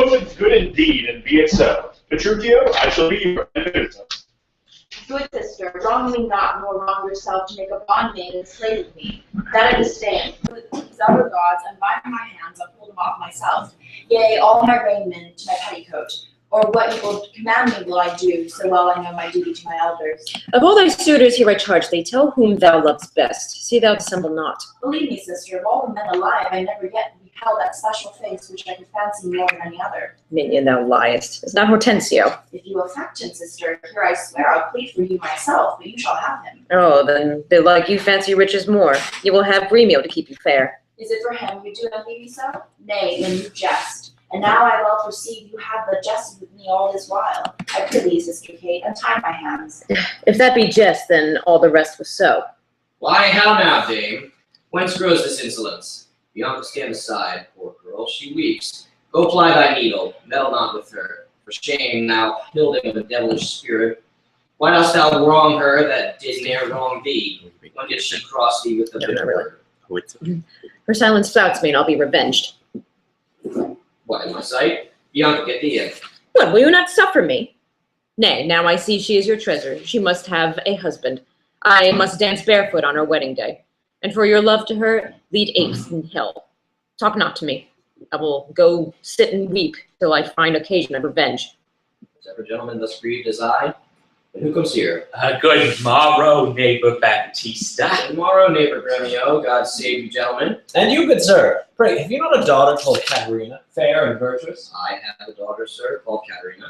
It's good indeed, and be it so. Petruchio, I shall be your visitor. Good sister, wrong me not, nor wrong yourself to make a bondmaid and slave of me. That I disdain. With these other gods, and by my hands I pull them off myself. Yea, all my raiment to my petticoat. Or what you will command me will I do, so well I know my duty to my elders. Of all thy suitors here I charge thee, tell whom thou lovest best. See thou dissemble not. Believe me, sister, of all the men alive, I never yet beheld that special face which I could fancy more than any other. Minion, thou liest. It's not Hortensio. If you affect him, sister, here I swear I'll plead for you myself, but you shall have him. Oh, then they like you fancy riches more. You will have Gremio to keep you fair. Is it for him you do envy me so? Nay, then you jest. And now I well perceive you have but jested with me all this while. I prithee, sister Kate, untie my hands. If that be jest, then all the rest was so. Why, how now, dame? Whence grows this insolence? Bianca, stand aside, poor girl, she weeps. Go ply thy needle, meddle not with her. For shame, thou hilding of a devilish spirit. Why dost thou wrong her that did ne'er wrong thee? When did she cross thee with the bitter word? Her silence flouts me, and I'll be revenged. What, in my sight? Bianca, get thee in. What, will you not suffer me? Nay, now I see she is your treasure. She must have a husband. I must dance barefoot on her wedding day. And for your love to her, lead apes in hell. Talk not to me. I will go sit and weep till I find occasion of revenge. Is ever gentleman thus grieved as I? And who comes here? Good morrow, neighbor Baptista. Good morrow, neighbor Gremio. God save you, gentlemen. And you, good sir, pray, have you not a daughter called Caterina, fair and virtuous? I have a daughter, sir, called Katerina.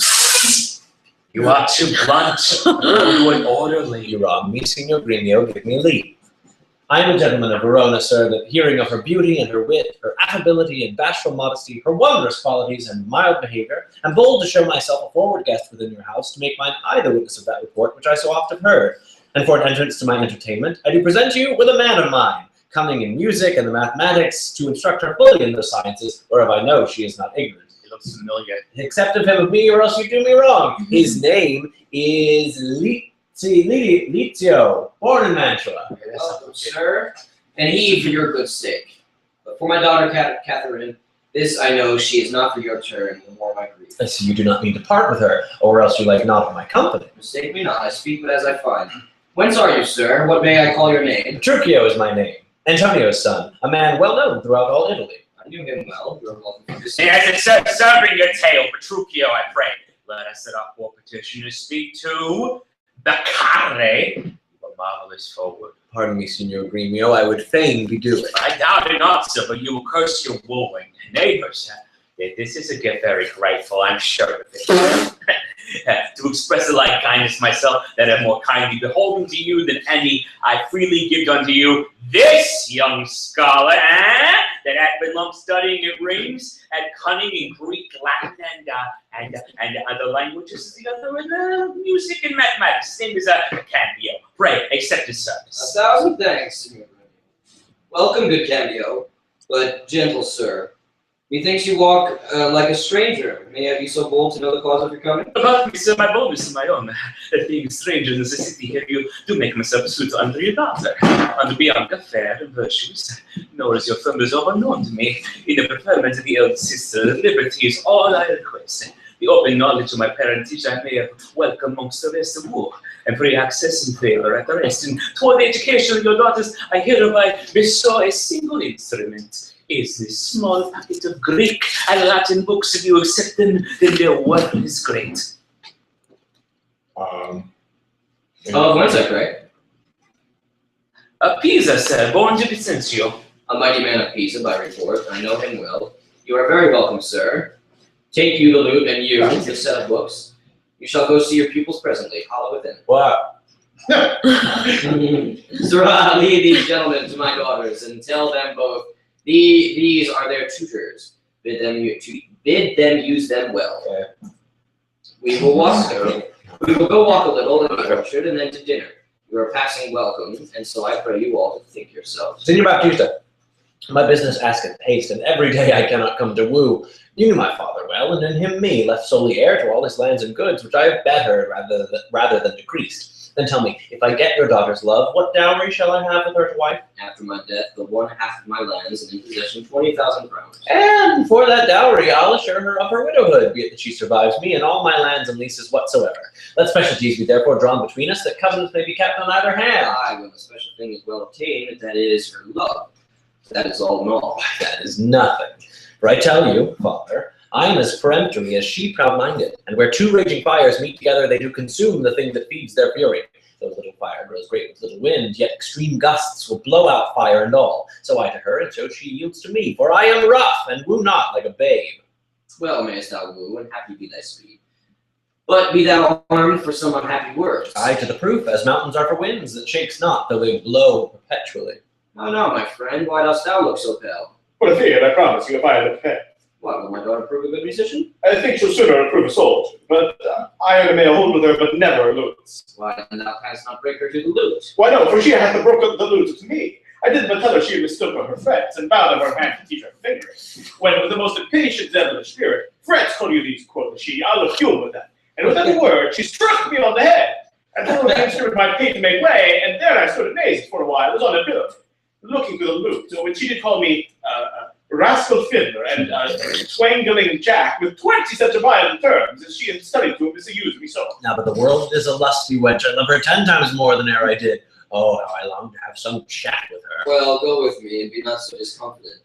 You are too blunt. You an orderly. You wrong me, Signor Gremio, give me leave. I am a gentleman of Verona, sir, that hearing of her beauty and her wit, her affability and bashful modesty, her wondrous qualities and mild behavior, am bold to show myself a forward guest within your house, to make mine eye the witness of that report which I so often heard. And for an entrance to my entertainment, I do present you with a man of mine, cunning in music and the mathematics, to instruct her fully in those sciences, whereof I know she is not ignorant. He looks familiar. Accept of him of me, or else you do me wrong. His name is Lizio, born in Mantua. Welcome, sir, and he for your good sake. But for my daughter, Catherine, this I know she is not for your turn, the more my grief. I see you do not mean to part with her, or else you like not of my company. Mistake me not, I speak but as I find. Whence are you, sir? What may I call your name? Petruchio is my name, Antonio's son, a man well known throughout all Italy. I knew him well. You are welcome to As it serving your tale, Petruchio, I pray. Let us set up for petition to speak to Beccare. A marvelous forward. Pardon me, Signor Gremio, I would fain be doing. I doubt it not, sir, but you will curse your wooing. Neighbors, this is a gift very grateful, I'm sure of it. To express a like kindness myself, that am more kindly beholden to you than any I freely give unto you. This young scholar, that had been long studying at Reims, at cunning in Greek, Latin, and other languages, the other in music and mathematics. His name is Cambio. Pray, accept his service. 1,000 thanks, Signor Gremio. Welcome, good Cambio, but gentle sir. Methinks you walk like a stranger. May I be so bold to know the cause of your coming? About me, sir, my boldness is my own. That being a stranger in the city here, you do make myself suit under your daughter. Under Bianca, fair and virtuous. Nor is your firmness overknown to me. In the preferment of the elder sister, liberty is all I request. The open knowledge of my parentage I may have welcome amongst the rest of war, and free access and favor at the rest. And toward the education of your daughters, I hereby bestow a single instrument. Is this small packet of Greek and Latin books. If you accept them, then their worth is great. Whence I pray? Pisa, sir, born to Vicentio. A mighty man of Pisa, by report. I know him well. You are very welcome, sir. Take you the lute, and you the set of books. You shall go see your pupils presently. Hollow within. Wow. Sirrah, lead these gentlemen to my daughters, and tell them both these are their tutors. Bid them use them well. Okay. We will go walk a little in the orchard, and then to dinner. You are passing welcome, and so I pray you all to think yourselves. Signor Baptista, my business asketh haste, and every day I cannot come to woo. You knew my father well, and in him me, left solely heir to all his lands and goods, which I have bettered rather than decreased. Then tell me, if I get your daughter's love, what dowry shall I have with her to wife? After my death, the 1/2 of my lands and in possession 20,000 crowns. And for that dowry, I'll assure her of her widowhood, be it that she survives me and all my lands and leases whatsoever. Let specialties be therefore drawn between us, that covenants may be kept on either hand. Aye, when the special thing is well obtained, that is her love. That is all in all. That is nothing. For I tell you, father, I am as peremptory as she proud-minded, and where two raging fires meet together, they do consume the thing that feeds their fury. Though little fire grows great with little wind, yet extreme gusts will blow out fire and all. So I to her, and so she yields to me, for I am rough, and woo not like a babe. Well mayst thou woo, and happy be thy speed. But be thou armed for some unhappy words. I to the proof, as mountains are for winds, that shakes not, though they blow perpetually. How now, my friend, why dost thou look so pale? For a theatre, I promise you, if I had a pen. What, will my daughter prove a good musician? I think she'll sooner approve a soldier, but iron may hold with her, but never lutes. Why, then thou canst not break her to the lute. Why no, for she hath the brook of the lute to me. I did but tell her she mistook her frets, and bowed of her hand to teach her fingers. When with the most impatient devilish spirit, frets call you these, quoth she, I'll look fuel with that. And without a word, she struck me on the head. And then against her with my feet to make way, and there I stood amazed for a while, was on a billet, looking to the lute, when she did call me rascal fiddler and twangling jack with 20 such a violent terms as she had studied to misuse me so. Now, but the world is a lusty wench. I love her 10 times more than e'er I did. Oh, how I long to have some chat with her. Well, go with me, and be not so discomfited.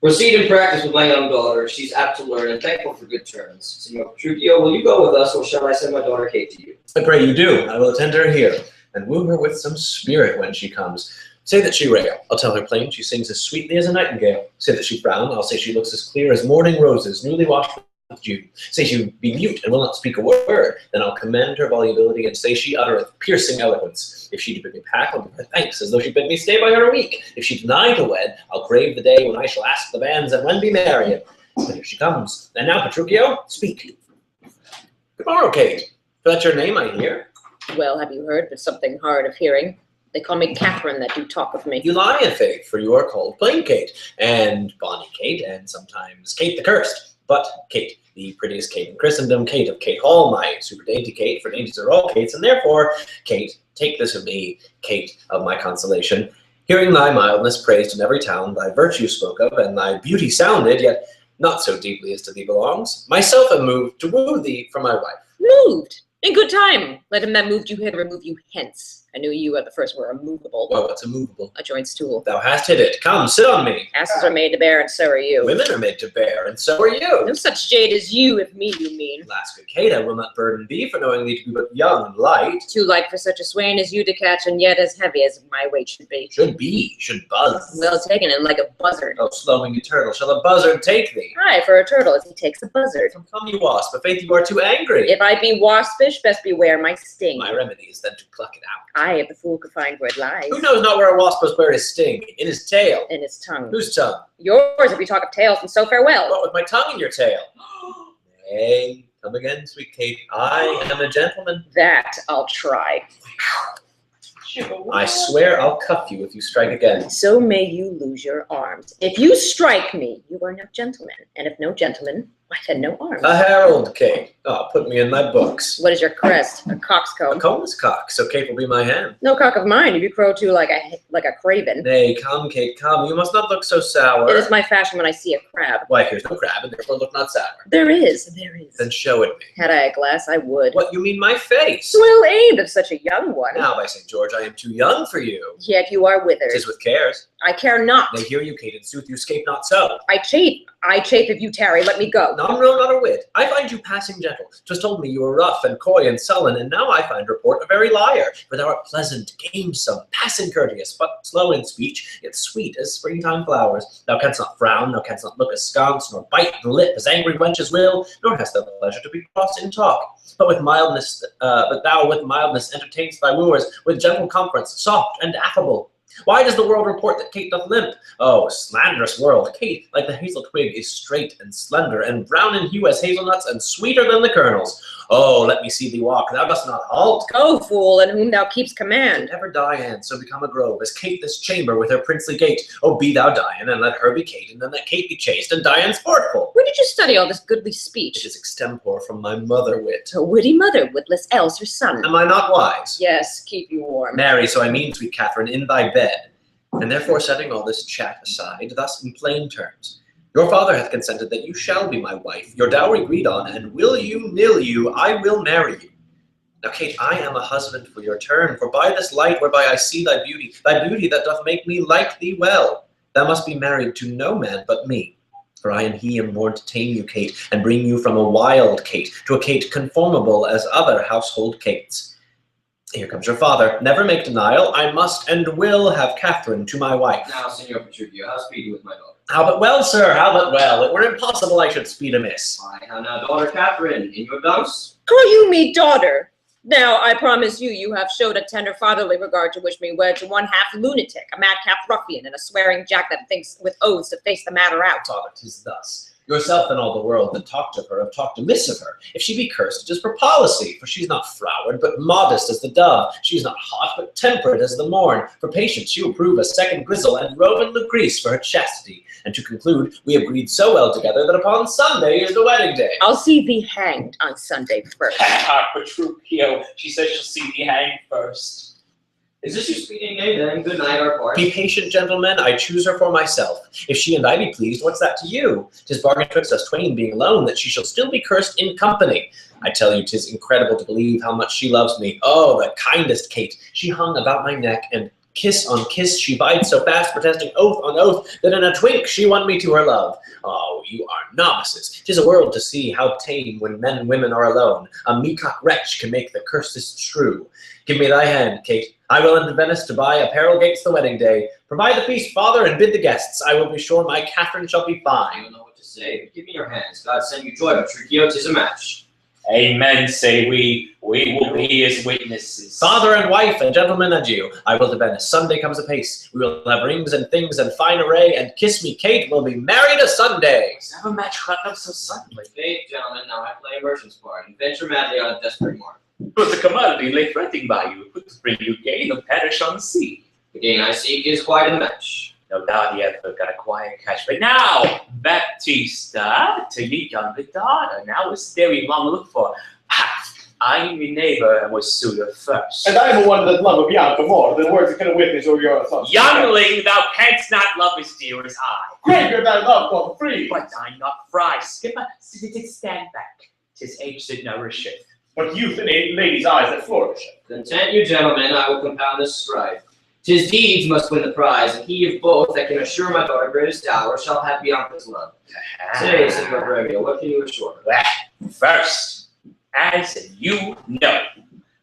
Proceed and practice with my young daughter. She's apt to learn, and thankful for good turns. Signor Petruchio, will you go with us, or shall I send my daughter Kate to you? I pray you do. I will attend her here, and woo her with some spirit when she comes. Say that she rail, I'll tell her plain, she sings as sweetly as a nightingale. Say that she frown, I'll say she looks as clear as morning roses, newly washed with dew. Say she be mute and will not speak a word, then I'll commend her volubility, and say she uttereth piercing eloquence. If she do bid me pack, I'll give her thanks, as though she bid me stay by her a week. If she deny to wed, I'll crave the day when I shall ask the banns and when be married. But here she comes. And now, Petruchio, speak. Good morrow, Kate. For that's your name, I hear. Well, have you heard but something hard of hearing? They call me Catherine that do talk of me. You lie in faith, for you are called plain Kate, and bonny Kate, and sometimes Kate the Cursed. But Kate, the prettiest Kate in Christendom, Kate of Kate Hall, my super dainty Kate, for dainties are all Kates, and therefore, Kate, take this of me, Kate of my consolation. Hearing thy mildness praised in every town, thy virtue spoke of, and thy beauty sounded, yet not so deeply as to thee belongs, myself am moved to woo thee for my wife. Moved! In good time! Let him that moved you hither remove you hence. I knew you at the first were immovable. Well, what's immovable? A joint stool. Thou hast hit it. Come, sit on me. Asses are made to bear, and so are you. Women are made to bear, and so are you. No such jade as you, if me you mean. Alas, good Kate, I will not burden thee for knowing thee to be but young and light. Too light for such a swain as you to catch, and yet as heavy as my weight should be. Should buzz. Well taken, and like a buzzard. Oh, slow-winged turtle, shall a buzzard take thee? Aye, for a turtle, as he takes a buzzard. Come, you wasp, but faith you are too angry. If I be waspish, best beware my sting. My remedy is then to pluck it out. Aye, if the fool could find where it lies. Who knows not where a wasp must wear his sting? In his tail. In his tongue. Whose tongue? Yours, if we talk of tails, and so farewell. What with my tongue in your tail? Nay, come again, sweet Kate. I am a gentleman. That I'll try. I swear I'll cuff you if you strike again. So may you lose your arms. If you strike me, you are no gentleman. And if no gentleman, why then no arms. A herald, Kate. Oh, put me in thy books. What is your crest? A A coxcomb? comb is cock, so Kate will be my hand. No cock of mine, if you crow too like a craven. Nay, come, Kate, come. You must not look so sour. It is my fashion when I see a crab. Why, here's no crab, and therefore look not sour. There is. Then show it me. Had I a glass, I would. What, you mean my face? Well aimed of such a young one. Now, by St. George, I am too young for you. Yet you are withered. 'Tis with cares. I care not. They hear you, Kate, in sooth you scape not so. I chafe if you tarry, let me go. No, not a whit. I find you passing gentle. 'Twas told me you were rough and coy and sullen, and now I find report a very liar. For thou art pleasant, gamesome, passing courteous, but slow in speech, yet sweet as springtime flowers. Thou canst not frown, thou canst not look askance, nor bite the lip as angry wenches will, nor hast thou the pleasure to be cross in talk. But thou with mildness entertainst thy wooers, with gentle conference, soft and affable. Why does the world report that Kate doth limp? Oh, slanderous world! Kate, like the hazel twig, is straight and slender, and brown in hue as hazelnuts, and sweeter than the kernels. Oh, let me see thee walk, thou dost not halt. Go, fool, in whom thou keepst command. Ever Diane so become a grove as Kate this chamber with her princely gait. Oh, be thou Diane, and let her be Kate, and then let Kate be chaste, and Diane sportful. Where did you study all this goodly speech? It is extempore from my mother wit. A witty mother, witless else her son. Am I not wise? Yes, keep you warm. Marry, so I mean, sweet Catherine, in thy bed. And therefore setting all this chat aside, thus in plain terms, your father hath consented that you shall be my wife, your dowry agreed on, and will you, nill you, I will marry you. Now, Kate, I am a husband for your turn, for by this light whereby I see thy beauty that doth make me like thee well, thou must be married to no man but me. For I am he am born to tame you, Kate, and bring you from a wild Kate to a Kate conformable as other household Kates. Here comes your father. Never make denial. I must and will have Catherine to my wife. Now, Signor Petruchio, how speed you with my daughter? How but well, sir, how but well. It were impossible I should speed amiss. Why, how now, daughter Catherine, in your dunce? Call you me daughter? Now, I promise you, you have showed a tender fatherly regard to wish me wed to one half lunatic, a madcap ruffian, and a swearing jack that thinks with oaths to face the matter out. Father, 'tis thus. Yourself and all the world that talked of her have talked amiss of her. If she be cursed, it is for policy, for she's not froward, but modest as the dove. She is not hot, but temperate as the morn. For patience she will prove a second Grizzle, and Roman Lucrece for her chastity. And to conclude, we have agreed so well together that upon Sunday is the wedding day. I'll see thee hanged on Sunday first. Petruchio, she says she'll see thee hanged first. Is this your speeding day then? Good night, our part. Be patient, gentlemen, I choose her for myself. If she and I be pleased, what's that to you? 'Tis bargain twixt us twain being alone, that she shall still be cursed in company. I tell you, 'tis incredible to believe how much she loves me. Oh, the kindest Kate! She hung about my neck, and kiss on kiss she vied so fast, protesting oath on oath, that in a twink she won me to her love. Oh, you are novices. 'Tis a world to see how tame when men and women are alone. A meacock wretch can make the cursedest shrew. Give me thy hand, Kate. I will into Venice to buy apparel gates the wedding day. Provide the feast, father, and bid the guests. I will be sure my Catherine shall be I fine. don't know what to say, but give me your hands. God send you joy, Petruchio, 'tis a match. Amen, say we. We will be his witnesses. Father and wife and gentlemen, adieu. I will to Venice. Sunday comes apace. We will have rings and things and fine array, and kiss me, Kate, will be married a Sunday. Never match cut up so suddenly. Faith, gentlemen, now I play a merchant's part, and venture madly on a desperate mark. But the commodity lay fretting by you, put to bring you gain or perish on the sea. The gain I seek is quite a match. No doubt he ever got a quiet catch. But now, Baptista, to your younger daughter. Now it's there we long look for. I'm your neighbor and was suitor first. And I am the one that love Bianca more than words that can witness or your thoughts. Youngling, thou canst not love as dear as I. Greater thy love doth free. But I'm not fry. Skipper, stand back. 'Tis age that nourisheth. But youth and ladies' eyes that flourish. Content you, gentlemen, I will compound this strife. 'Tis deeds must win the prize, and he of both that can assure my daughter greatest dower shall have Bianca's love. Say, Signor Bremio, what can you assure her? Well, first, as you know,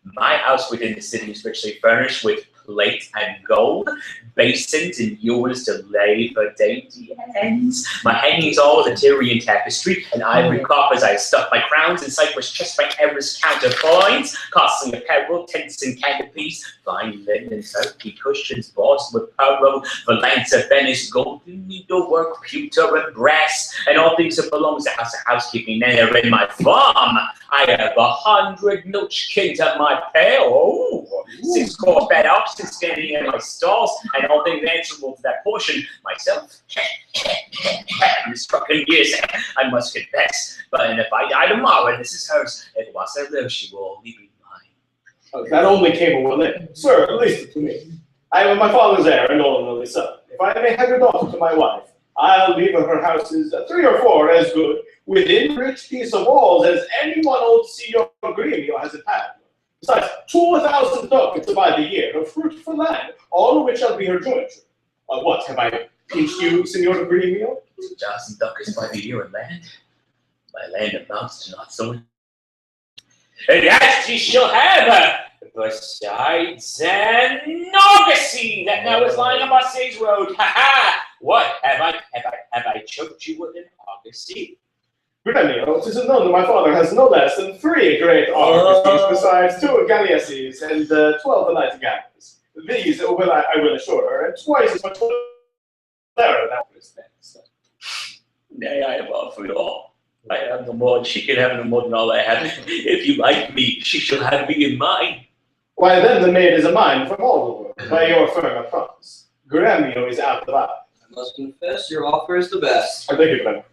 my house within the city is richly furnished with plate and gold, basins and ewers to lay for dainty hands. My hangings all with a Tyrian tapestry and ivory coffers. I stuff my crowns in cypress chests by Eris counterpoints, costly apparel, tents and canopies, fine linen and turkey cushions, bossed with pearl, valance of Venice, golden needlework, pewter and brass, and all things that belongs to house of housekeeping. There in my farm, I have 100 milchkins at my pail, 6 core-fed oxen standing in my stalls, and all things answerable to that portion. Myself, I'm struck in years, I must confess. But if I die tomorrow, this is hers. If whilst I live, she will only be mine. That only came a well in. Sir, at least to me. I am my father's heir and only son. If I may have your daughter to my wife, I'll leave her houses 3 or 4 as good, within rich piece of walls, as anyone old Signor Gremio has it had. Besides, 2,000 ducats by the year of fruitful land, all of which shall be her jointure. What, have I pinched you, Signor Gremio? 2,000 ducats by the year in land? My land amounts to not so much. And that she shall have her, besides an argosy that now is lying on Marseilles Road. Ha ha! What, have I choked you with an argosy? Gremio, 'tis known that my father has no less than 3 great argosies, besides 2 galleasses and 12 nightingales. These I will assure her, and twice as much terror that was next. Nay, I have offered all. I have no more, and she can have no more than all I have. If you like me, she shall have me in mine. Why then the maid is a mine from all the world, by your firm promise. Gremio is out of eye. I must confess, your offer is the best. I beg your pardon.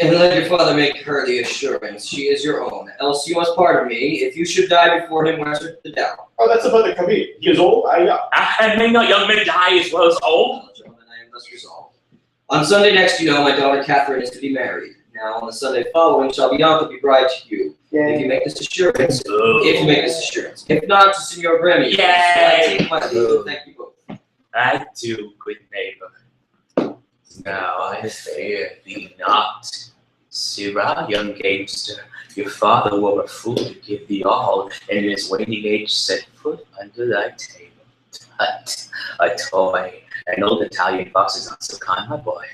And let your father make her the assurance. She is your own. Else you must pardon me. If you should die before him, where's the doubt? Oh, that's about the Kabir. He is old, I young. And may not young men die as well as old? Gentlemen, I am thus resolved. On Sunday next, you know, my daughter Catherine is to be married. Now, on the Sunday following, shall Bianca be bride to you. If you make this assurance, If not, to Signor Gremio. Yay! I take my leave. Thank you both. I do, good neighbor. Now I fear thee not. Sirrah, young gamester, your father were a fool to give thee all, and in his waning age set foot under thy table. Tut, a toy. An old Italian fox is not so kind, my boy.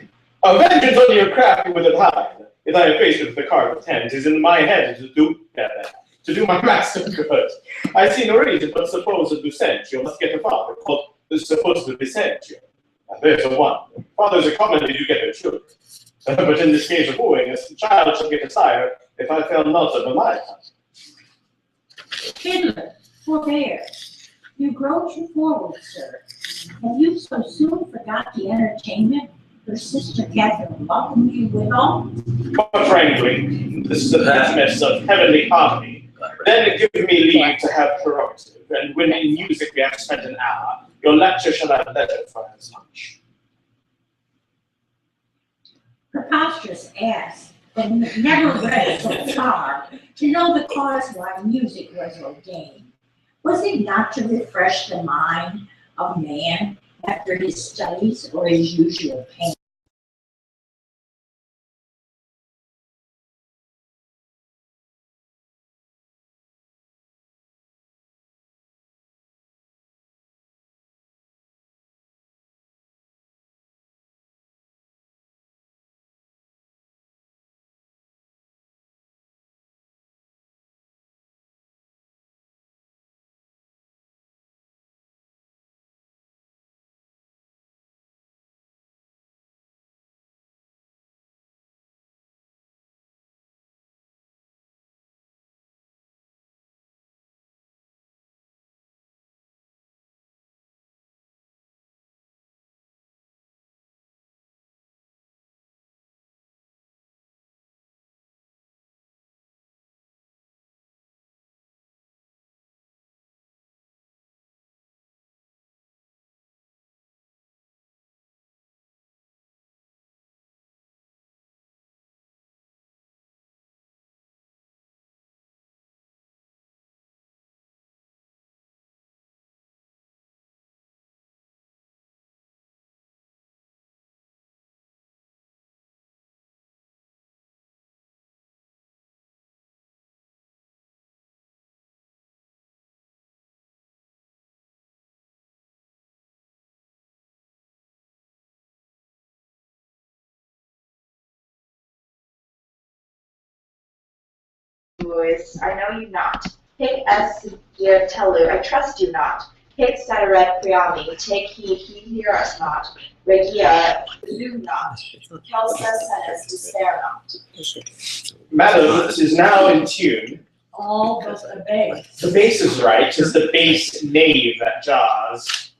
A vengeance on your craft you would have hide. If I am faced with the card of 10, 'tis in my head to do my master good. I see no reason but suppose a Lucentio must get a father called the supposed Vicentio. Now there's a one. Fathers are commonly to get their children. But in this case of wooing, a child shall get a sire if I fail not of my time. Fiddler, forbear. You grow too forward, sir. Have you so soon forgot the entertainment your sister Catherine welcomed you with all? But frankly, this is the business of heavenly harmony. Then give me leave to have prerogative, and when in music we have spent an hour, your lecture shall have leisure for as much. Preposterous ass, but never read so far to know the cause why music was ordained. Was it not to refresh the mind of man after his studies or his usual pain? Voice, I know you not. Hic es telu, I trust you not. Hic sateret priami, take heed, he hear us not. Regia, presume not. Calsa senes, despair not. Madam, it is now in tune. All but the bass. The bass is right, 'tis the bass knave that jars.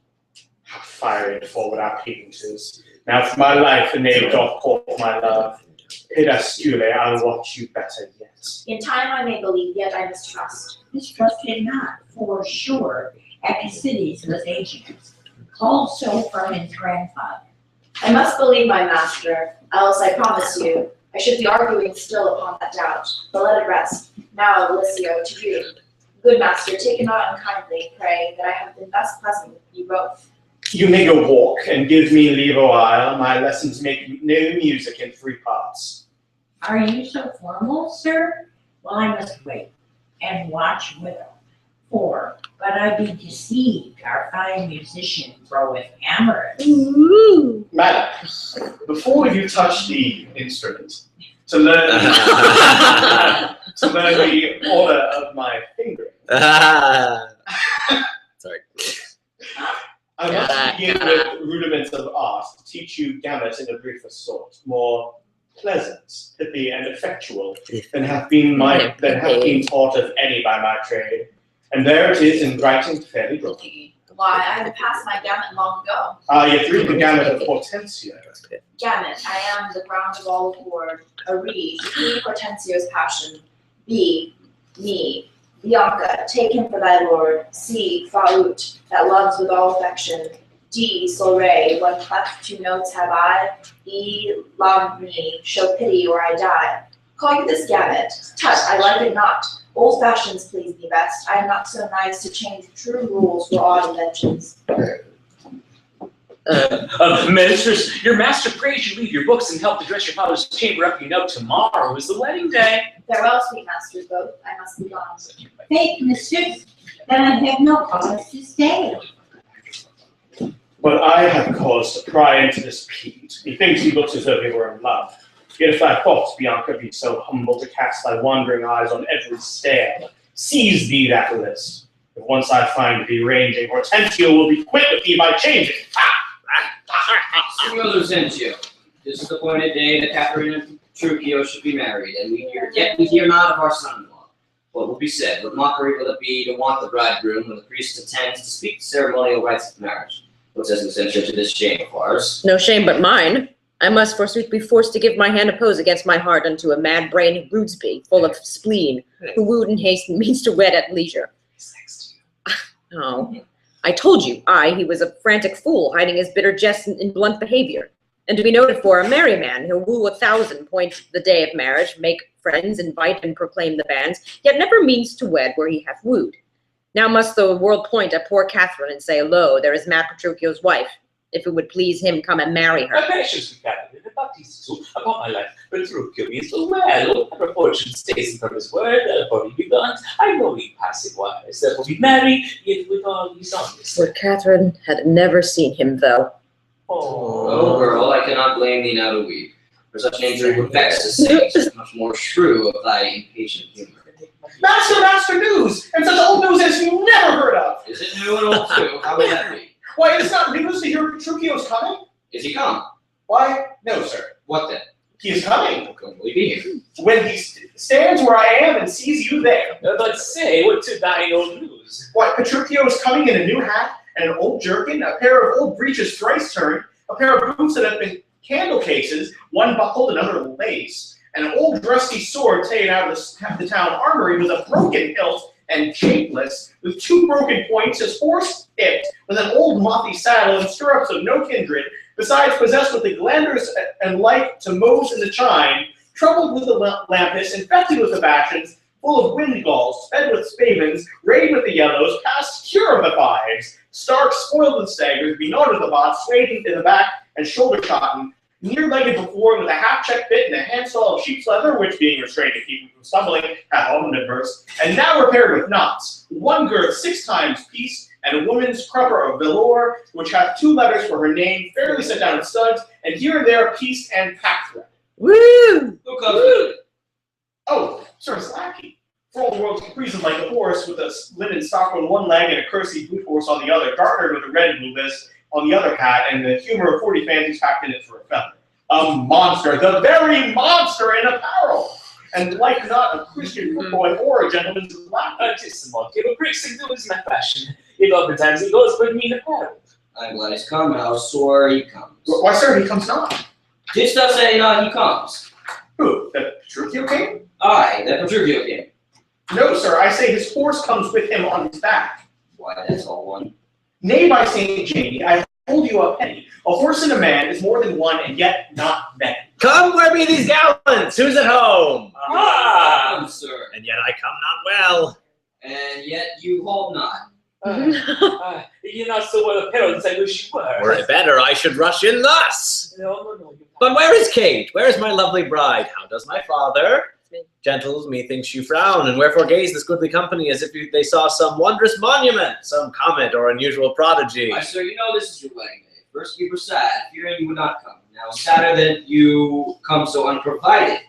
How fiery and forward our cadence is. Now for my life the knave doth court my love. Pedastule, I'll watch you better yet. In time I may believe, yet I mistrust. Mistrust him not, for sure Epicides was ancient, called so from his grandfather. I must believe my master, else I promise you, I should be arguing still upon that doubt. But let it rest. Now, Eliseo, to you. Good master, take it not unkindly, pray, that I have been thus pleasant with you both. You may go walk and give me leave a while. My lessons make no music in 3 parts. Are you so formal, sir? Well, I must wait and watch widow. For, but I be deceived, our fine musician groweth amorous. Madam, before you touch the instrument, to learn the order of my fingering, Sorry. I must begin with rudiments of art to teach you gamut in a briefer sort, more pleasant, pithy, and effectual than hath been taught of any by my trade. And there it is in writing fairly broken. Why, I had passed my gamut long ago. Ah, you threw the gamut of Hortensia. Gamut, I am the ground of all accord. A reed, be Hortensio's passion. B, me, Bianca, take him for thy lord. C, Faut, that loves with all affection. D, Sol Re, one cleft 2 notes have I. E, love me, show pity or I die. Call you this gamut? Tut, I like it not. Old fashions please me best. I am not so nice to change true rules for odd inventions. Mistress, your master prays you leave your books and help to dress your father's chamber up. You know, tomorrow is the wedding day. Farewell, sweet masters both. I must be gone. Faith, mistress, that I have no cause to stay. But I have cause to pry into this peat. Methinks he looks as though he were in love. Yet if thy thoughts, Bianca, be so humble to cast thy wandering eyes on every stair, seize thee that list. If once I find thee ranging, Hortensio will be quit with thee by changing. Signor Lucentio, this is the appointed day that Catherine and Petruchio should be married, and we hear not of our son-in-law. What will be said? What mockery will it be to want the bridegroom when the priest attends to speak the ceremonial rites of marriage? What says Lucentio to this shame of ours? No shame but mine. I must forsooth be forced to give my hand oppose against my heart unto a mad-brained Rudesby, full of spleen, who wooed in haste and means to wed at leisure. Oh, I told you, he was a frantic fool, hiding his bitter jests in blunt behavior, and to be noted for a merry man who'll woo 1,000 point the day of marriage, make friends, invite and proclaim the banns, yet never means to wed where he hath wooed. Now must the world point at poor Catherine and say, lo, there is mad Petruchio's wife. If it would please him, come and marry her. Patience with Catherine, the Baptiste too, upon my life, Petruchio means well, ever fortune stays from his word, therefore he beguns, I know he passing wise, therefore we marry, yet with all these honors. Poor Catherine had never seen him, though. Oh, girl, I cannot blame thee now to weep, for such an injury would vex the saint, much more shrew of thy impatient humor. Master news! And such old news as you never heard of! Is it new and old too? How would that be? Why, it is not news to hear Petruchio's coming? Is he come? Why, no, sir. What then? He is coming. When will he be here? When he stands where I am and sees you there. But say, what to thine old news? Why, Petruchio is coming in a new hat and an old jerkin, a pair of old breeches thrice turned, a pair of boots that have been candle cases, one buckled, another lace, and an old rusty sword taken out of the town armory with a broken hilt and shapeless, with 2 broken points, his horse hipped, with an old mothy saddle and stirrups of no kindred, besides possessed with the glanders and like to mows in the chine, troubled with the lampus, infected with the bastions, full of wind galls, fed with spavins, rayed with the yellows, past cure of the fives, stark, spoiled with staggers, benarded the bot, swayed in the back and shoulder cotton, near-legged before with a half-check bit and a handsaw of sheep's leather, which being restrained to keep him from stumbling, hath often been burst, and now repaired with knots, one girth 6 times piece, and a woman's crupper of velour, which hath 2 letters for her name, fairly set down in studs, and here and there pieced and packthread. Woo! Who comes with it? Oh, sir, it's lackey. For all the world's caprices like a horse, with a linen stock on one leg and a kersey boot horse on the other, gartered with a red and blue list on the other hat, and the humor of 40 fancies packed in it for a feather. A monster, the very monster in apparel, and like not a Christian boy or a gentleman's lackey. Tis a monkey, but bricks and is my fashion. If oftentimes he goes, but mean apparel. I'm glad he's come, how sore he comes. Why, sir, he comes not. Didst thou say not he comes? Who, the Petruchio came? Aye, that Petruchio came. No, sir, I say his horse comes with him on his back. Why, that's all one. Nay, by St. Jamie, I hold you a penny. A horse and a man is more than one, and yet not many. Come, where be these gallants? Who's at home? Come, sir. And yet I come not well. And yet you hold not. You're not so well apparelled as I wish you were. Were it better, I should rush in thus. No. But where is Kate? Where is my lovely bride? How does my father? Gentles, methinks you frown, and wherefore gaze this goodly company as if they saw some wondrous monument, some comet or unusual prodigy? Why, sir, you know this is your wedding day. First you were sad, fearing you would not come. Now sadder that you come so unprovided.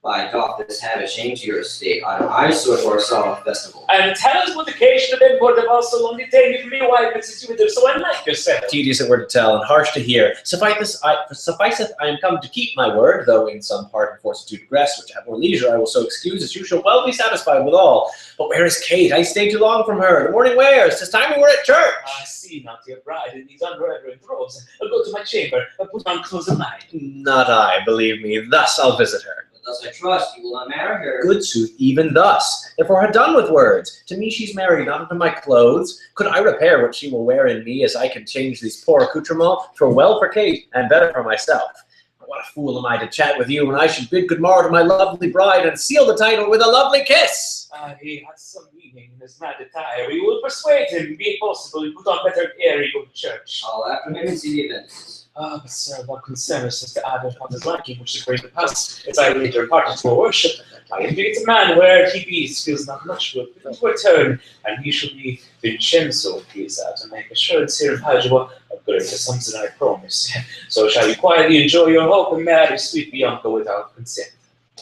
Why doth this habit change your estate on an eyesore or a solemn festival? And tell us what occasion of import of us so long detained from your wife and since you with so unlike yourself. Tedious a word to tell, and harsh to hear. Sufficeth I am come to keep my word, though in some part and force to digress, which at more leisure I will so excuse as you shall well be satisfied withal. But where is Kate? I stayed too long from her. The morning wears. 'Tis time we were at church. I see not your bride in these unreverent robes. I'll go to my chamber and put on clothes of mine. Not I, believe me. Thus I'll visit her. But thus I trust you will not marry her. Good sooth, even thus. Therefore had done with words. To me she's married, not unto my clothes. Could I repair what she will wear in me, as I can change these poor accoutrements? 'Twere well for Kate, and better for myself. But what a fool am I to chat with you when I should bid good morrow to my lovely bride and seal the title with a lovely kiss? He has some meaning in his mad attire. We will persuade him, be it possible, to put on better gear and go to church. I'll after him and see the events. But sir, what concerneth us to add upon his liking, which is great to pass, as I later parted to worship. I envy it's a man where he bees feels not much good, but to return, and he shall be Vincenzo, he is out, and make assurance here of Padua, according to something I promise. So shall you quietly enjoy your hope and marry sweet Bianca without consent.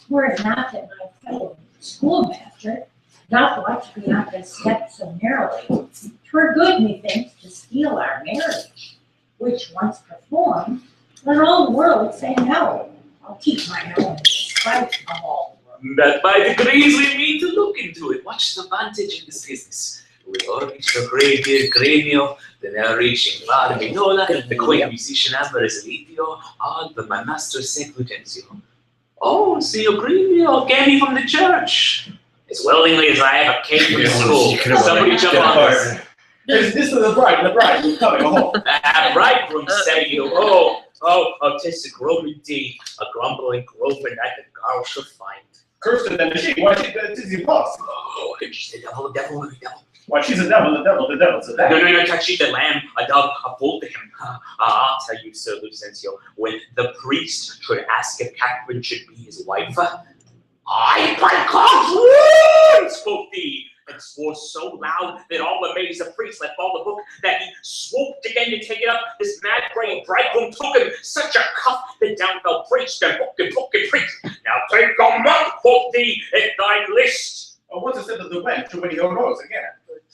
Were it not that my fellow schoolmaster doth watch Bianca's steps so narrowly, 'twere good, methinks, to steal our marriage, which once performed, let all the world say no. I'll keep my own, despite of all the world. That by degrees we mean to look into it. What's the advantage in this business? We all reach the great dear Gremio, the now reaching Father Minola, the quaint musician Alvarez Elitio, all but my master Saint Prudencio. Oh, Signor Gremio, came he from the church? As willingly as I ever came from school. Somebody jump on this. This is the bride who's coming home. Bridegroom, say you. Autistic Roman D, a grumbling groping that the girl should find. Cursed than she. Why she's impossible? Oh, and she's the devil, the devil, the devil. Why she's a devil, the devil's a devil. No, touch the lamb, a dove, a bull to him. I'll tell you, Sir Lucencio, when the priest should ask if Catherine should be his wife, I, by God's words, quoth he, and swore so loud that all amazed the priest let fall the book that he swooped again to take it up. This mad brain bridegroom took him such a cuff that down fell priest and book and priest. Now take a month, quoth he, at thine list. What's the sense of the wench when he arose again?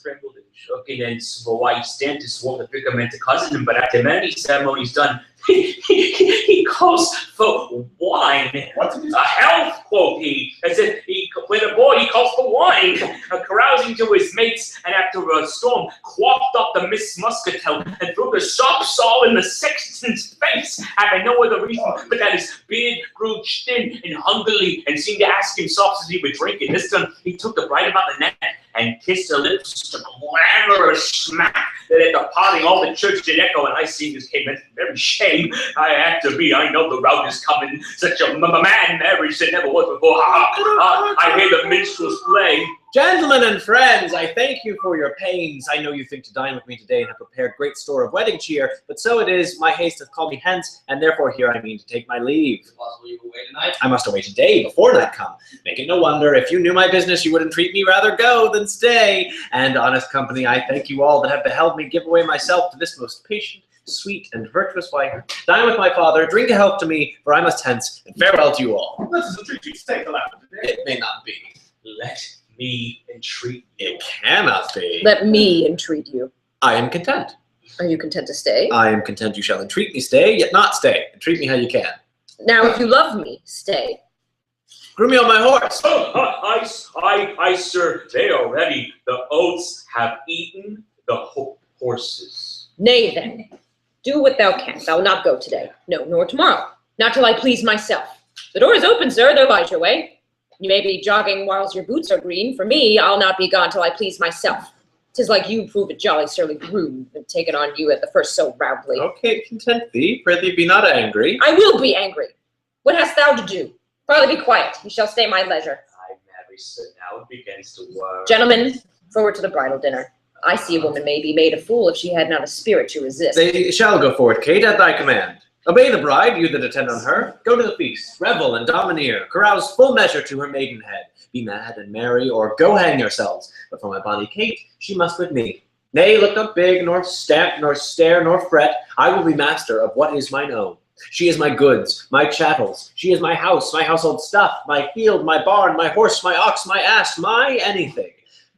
Trembled and shook and then swore I stand to swore the vicar meant to cousin him, but after many ceremonies done, he calls for wine. What's it? A health, quoth he, as if when a boy he calls for wine, carousing to his mates, and after a storm, quaffed up the Miss Muscatel, and threw the sops all in the sexton's face, having no other reason but that his beard grew thin and hungrily, and seemed to ask him soft as he would drink it. This done, he took the bride about the neck, and kissed her lips to glamorous smack, that at the parting all the church did echo, and I seeing this came in very shame. I after me, I know the rout is coming, such a man marriage that never was before. I hear the minstrels play. Gentlemen and friends, I thank you for your pains. I know you think to dine with me today and have prepared great store of wedding cheer, but so it is, my haste hath called me hence, and therefore here I mean to take my leave. Is it possible you will wait tonight? I must await a day before night come. Make it no wonder, if you knew my business, you would entreat me rather go than stay. And honest company, I thank you all that have beheld me give away myself to this most patient, sweet, and virtuous wife. Dine with my father, drink a health to me, for I must hence, and farewell to you all. This is a treat you to take the lap today. It may not be. Let me entreat you. It cannot be. Let me entreat you. I am content. Are you content to stay? I am content you shall entreat me stay, yet not stay. Entreat me how you can. Now, if you love me, stay. Groom me on my horse. I, sir, they are ready. The oats have eaten the horses. Nay, then. Do what thou canst. I will not go today. No, nor tomorrow. Not till I please myself. The door is open, sir. There lies your way. You may be jogging whilst your boots are green. For me, I'll not be gone till I please myself. 'Tis like you prove a jolly surly groom, and take it on you at the first so roundly. Okay, content thee. Prithee, be not angry. I will be angry. What hast thou to do? Farther be quiet. You shall stay my leisure. I marry, sir. Now it begins to work. Gentlemen, forward to the bridal dinner. I see a woman may be made a fool if she had not a spirit to resist. They shall go forth, Kate, at thy command. Obey the bride, you that attend on her. Go to the feast, revel and domineer, carouse full measure to her maidenhead. Be mad and merry, or go hang yourselves. But for my bonny Kate, she must with me. Nay, look not big, nor stamp, nor stare, nor fret. I will be master of what is mine own. She is my goods, my chattels. She is my house, my household stuff, my field, my barn, my horse, my ox, my ass, my anything.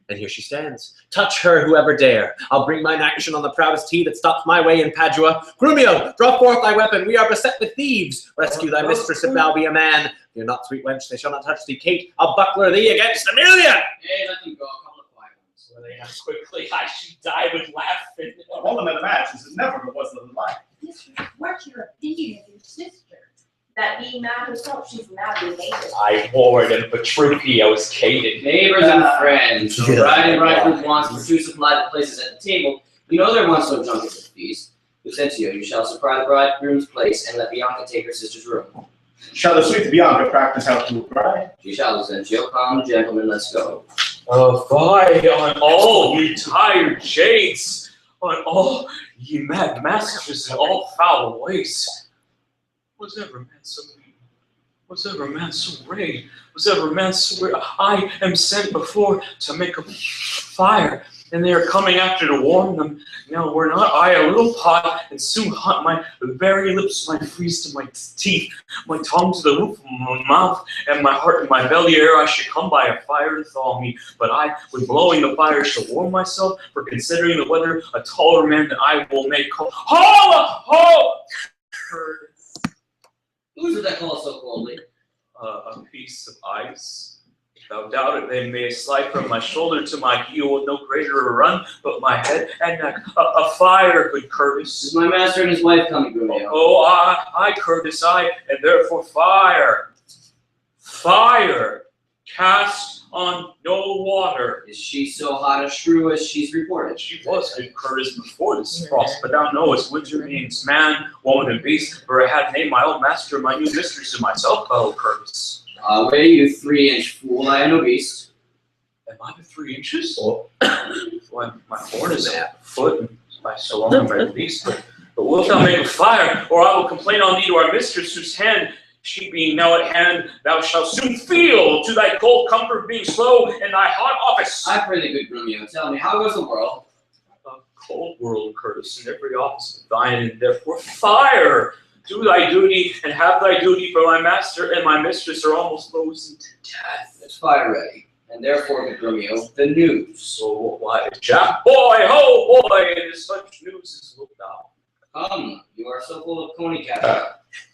And here she stands. Touch her, whoever dare. I'll bring mine action on the proudest he that stops my way in Padua. Grumio, draw forth thy weapon. We are beset with thieves. Rescue thy mistress if thou be a man. Fear not, sweet wench, they shall not touch thee. Kate, I'll buckler thee against a million. Hey, let them go. A couple of violence. Were they asked quickly? I should die with laughing. All the men of matches is never was the line. What's your opinion of your sister? That being mad herself, she's mad with neighbors. I warred and Petruchio was cated. Neighbors and friends. So Yeah. bride and bridegroom wants for two supplied places at the table. You know there once no junket at the feast. Lucentio, you shall supply the bridegroom's place and let Bianca take her sister's room. Shall the sweet Bianca practice how to bride? She shall, Lucentio. Come, gentlemen, let's go. Fie on all ye tired jades, on all ye mad masters in all foul ways. Was ever man so mean? Was ever man so rage? Was ever man so weary? I am sent before to make a fire, and they are coming after to warm them. Now were not I a little pot, and soon hot my very lips might freeze to my teeth, my tongue to the roof of my mouth, and my heart and my belly ere I should come by a fire to thaw me. But I, with blowing the fire, shall warm myself, for considering the weather a taller man than I will make cold. Ho! Ho! Who's it that calls so coldly? A piece of ice. Without doubt it, they may slide from my shoulder to my heel with no greater a run, but my head and neck. A fire, good Curtis. Is my master and his wife coming, Grumio? Oh, I, Curtis, I, and therefore fire. Fire. Cast on no water. Is she so hot a shrew as she's reported? She was good Curtis before this frost, but thou knowest winter means man, woman, and beast, for I had named my old master, my new mistress, and myself, oh Curtis. Away, you 3-inch fool, I am no beast. Am I the 3 inches? Why, my horn is a foot, and by so long am I released, but wilt thou make a fire, or I will complain on thee to our mistress, whose hand, she being now at hand, thou shalt soon feel to thy cold comfort being slow in thy hot office. I pray thee, good Grumio, tell me, how goes the world? A cold world, Curtis, in every office of thine, and therefore fire. Do thy duty, and have thy duty, for my master and my mistress are almost frozen to death. There's fire ready, and therefore, good Grumio, the news. So why, Jack, boy, ho, boy, it is such news as look thou. Come, you are so full of coney catcher.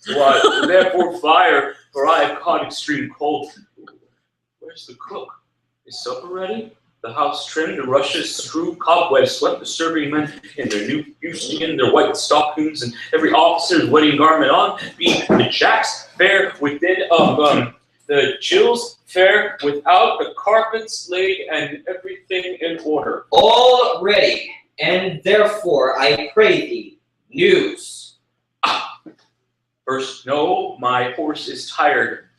Why, therefore fire, for I have caught extreme cold. Where's the cook? Is supper ready? The house trimmed, the rushes, screw, cobwebs, swept the serving men in their new skin, their white stockings, and every officer's wedding garment on, be the jacks fair within the Jills fair without, the carpets laid, and everything in order. All ready, and therefore, I pray thee, news. First, no, my horse is tired.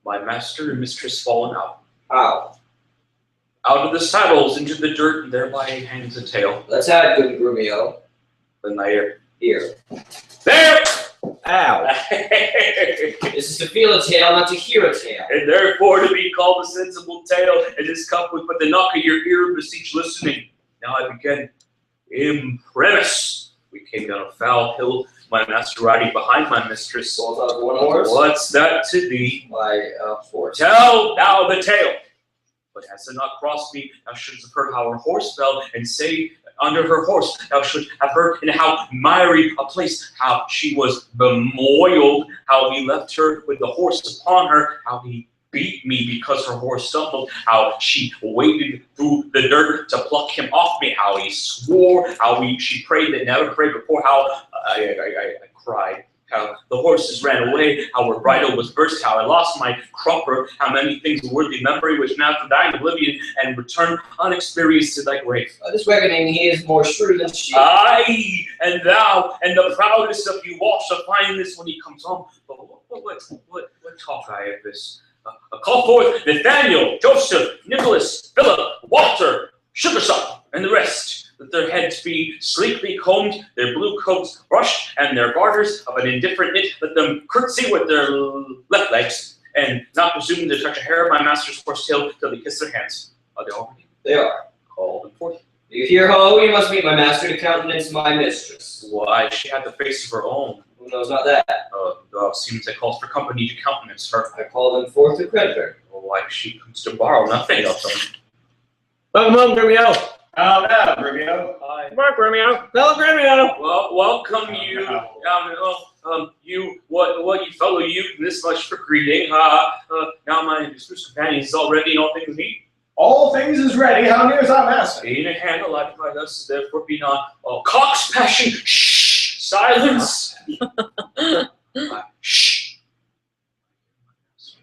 My master and mistress fallen out. How? Out of the saddles into the dirt, and thereby hangs a tail. Let's add good Grumio. Then my ear. Here. There! Ow. This is to feel a tale, not to hear a tale. And therefore to be called a sensible tale, and this cup would but the knock of your ear beseech listening. Now I begin. Imprimis. We came down a foul hill, my master riding behind my mistress. Goes out one horse? What's that to thee? Why, horse. Tell thou the tale. But hast thou not crossed me, thou shouldst have heard how her horse fell, and say under her horse, thou should have heard in how miry a place, how she was bemoiled, how he left her with the horse upon her, how he beat me because her horse stumbled, how she waded through the dirt to pluck him off me, how he swore, how she prayed that never prayed before, how I cried. How the horses ran away, how her bridle was burst, how I lost my crupper, how many things of worthy memory which now to die in oblivion and return unexperienced to thy grave. This reckoning, he is more shrewd than she. Aye, and thou, and the proudest of you all shall find this when he comes home. But what talk I of this? Call forth Nathaniel, Joseph, Nicholas, Philip, Walter, Sugarsop, and the rest. That their heads be sleekly combed, their blue coats brushed, and their garters of an indifferent knit, let them curtsy with their left legs, and not presume to touch a hair of my master's horse tail till they kiss their hands. Are they all ready? They are. Call them forth. You hear, ho, you must meet my master to countenance my mistress. Why, she had the face of her own. Who knows not that? Seems that calls for company to countenance her. I call them forth to credit her. Like she comes to borrow nothing of them. Welcome home, Grimio. Oh, no, Rubio. Come on, Grimio. Fellow Grimio. Well, welcome you. What you fellow you, this much for greeting. Now my dispersed companion is all ready and all things neat. All things is ready. How near is our master? In a handle, I provide us, therefore be not cock's passion. Shh! Silence! Shh!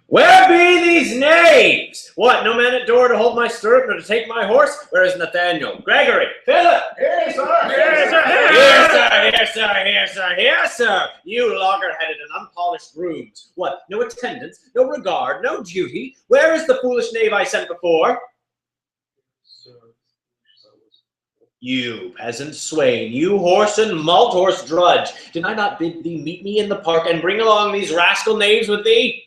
Where be these knaves? What, no man at door to hold my stirrup nor to take my horse? Where is Nathaniel? Gregory? Philip? Here, sir. Here, sir. Here, sir. Here, sir. Here, sir. Here, sir. You logger-headed and unpolished grooms. What, no attendance, no regard, no duty? Where is the foolish knave I sent before? You peasant swain, you horse and malt horse drudge, did I not bid thee meet me in the park and bring along these rascal knaves with thee?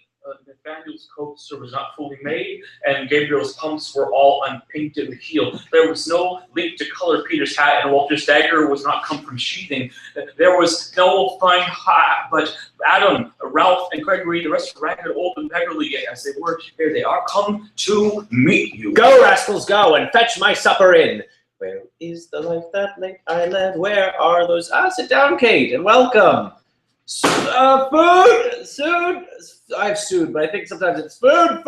Nathaniel's coat, sir, was not fully made, and Gabriel's pumps were all unpainted in the heel. There was no link to color Peter's hat, and Walter's dagger was not come from sheathing. There was no fine hat, but Adam, Ralph, and Gregory, the rest were ragged, old, and beggarly, yet as they were, here they are, come to meet you. Go, rascals, go, and fetch my supper in. Where is the life that late I led? Where are those? Sit down, Kate, and welcome. Food, soon. I've sued, but I think sometimes it's food.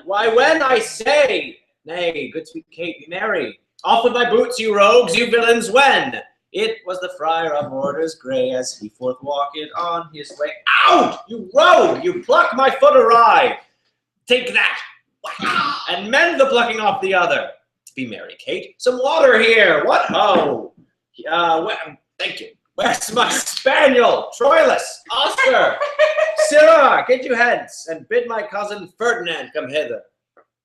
Why, when I say, nay, good sweet Kate, be merry. Off with my boots, you rogues, you villains, when? It was the friar of orders grey, as he forth walked on his way. Out, you rogue, you pluck my foot awry. Take that, and mend the plucking off the other. Be merry, Kate. Some water here. What ho? Thank you. Where's my spaniel? Troilus, Oscar, Sirrah, get you hence, and bid my cousin Ferdinand come hither.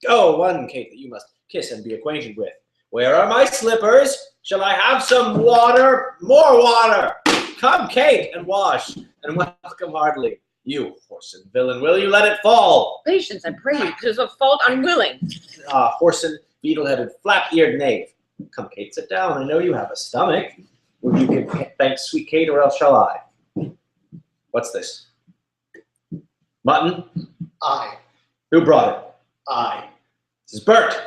Go, one, Kate, that you must kiss and be acquainted with. Where are my slippers? Shall I have some water? More water. Come, Kate, and wash, and welcome heartily. You horse and villain, will you let it fall? Patience, I pray you, 'tis a fault unwilling. Horse and beetle-headed, flap-eared knave. Come, Kate, sit down. I know you have a stomach. Will you give thanks, sweet Kate, or else shall I? What's this? Mutton? I. Who brought it? I. This is burnt.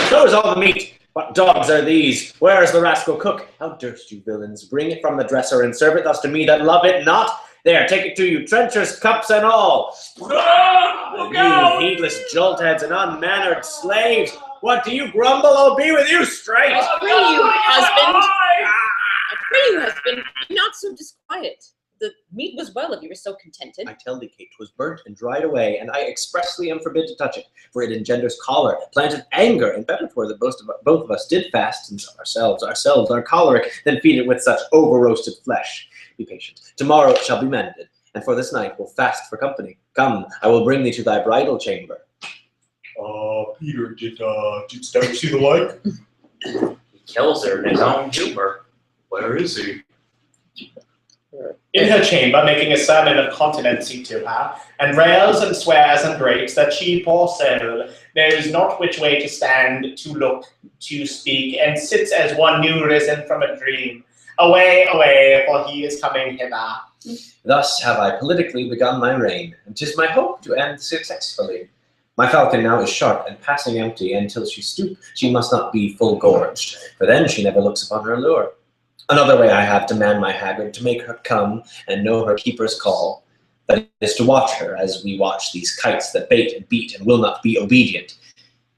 So is all the meat. What dogs are these? Where is the rascal cook? How durst you villains bring it from the dresser and serve it thus to me that love it not? There, take it to you, trenchers, cups, and all. You heedless joltheads and unmannered slaves. What do you grumble? I'll be with you straight. I pray you, husband. I pray you, husband, be not so disquiet. The meat was well if you were so contented. I tell thee, Kate, 'twas burnt and dried away, and I expressly am forbid to touch it, for it engenders choler, planted anger, and better 'twere that both of us did fast, and ourselves are choleric, than feed it with such over-roasted flesh. Be patient. Tomorrow it shall be mended, and for this night we'll fast for company. Come, I will bring thee to thy bridal chamber. Peter, didst thou see the like? He kills her in his own humor. Where is he? In her chamber, making a sermon of continency to her, and rails and swears and rates that she, poor soul, knows not which way to stand, to look, to speak, and sits as one new risen from a dream. Away, away, for he is coming hither. Thus have I politically begun my reign, and 'tis my hope to end successfully. My falcon now is sharp and passing empty, and till she stoop, she must not be full gorged, for then she never looks upon her lure. Another way I have to man my haggard, to make her come and know her keeper's call. That is to watch her as we watch these kites that bait and beat and will not be obedient.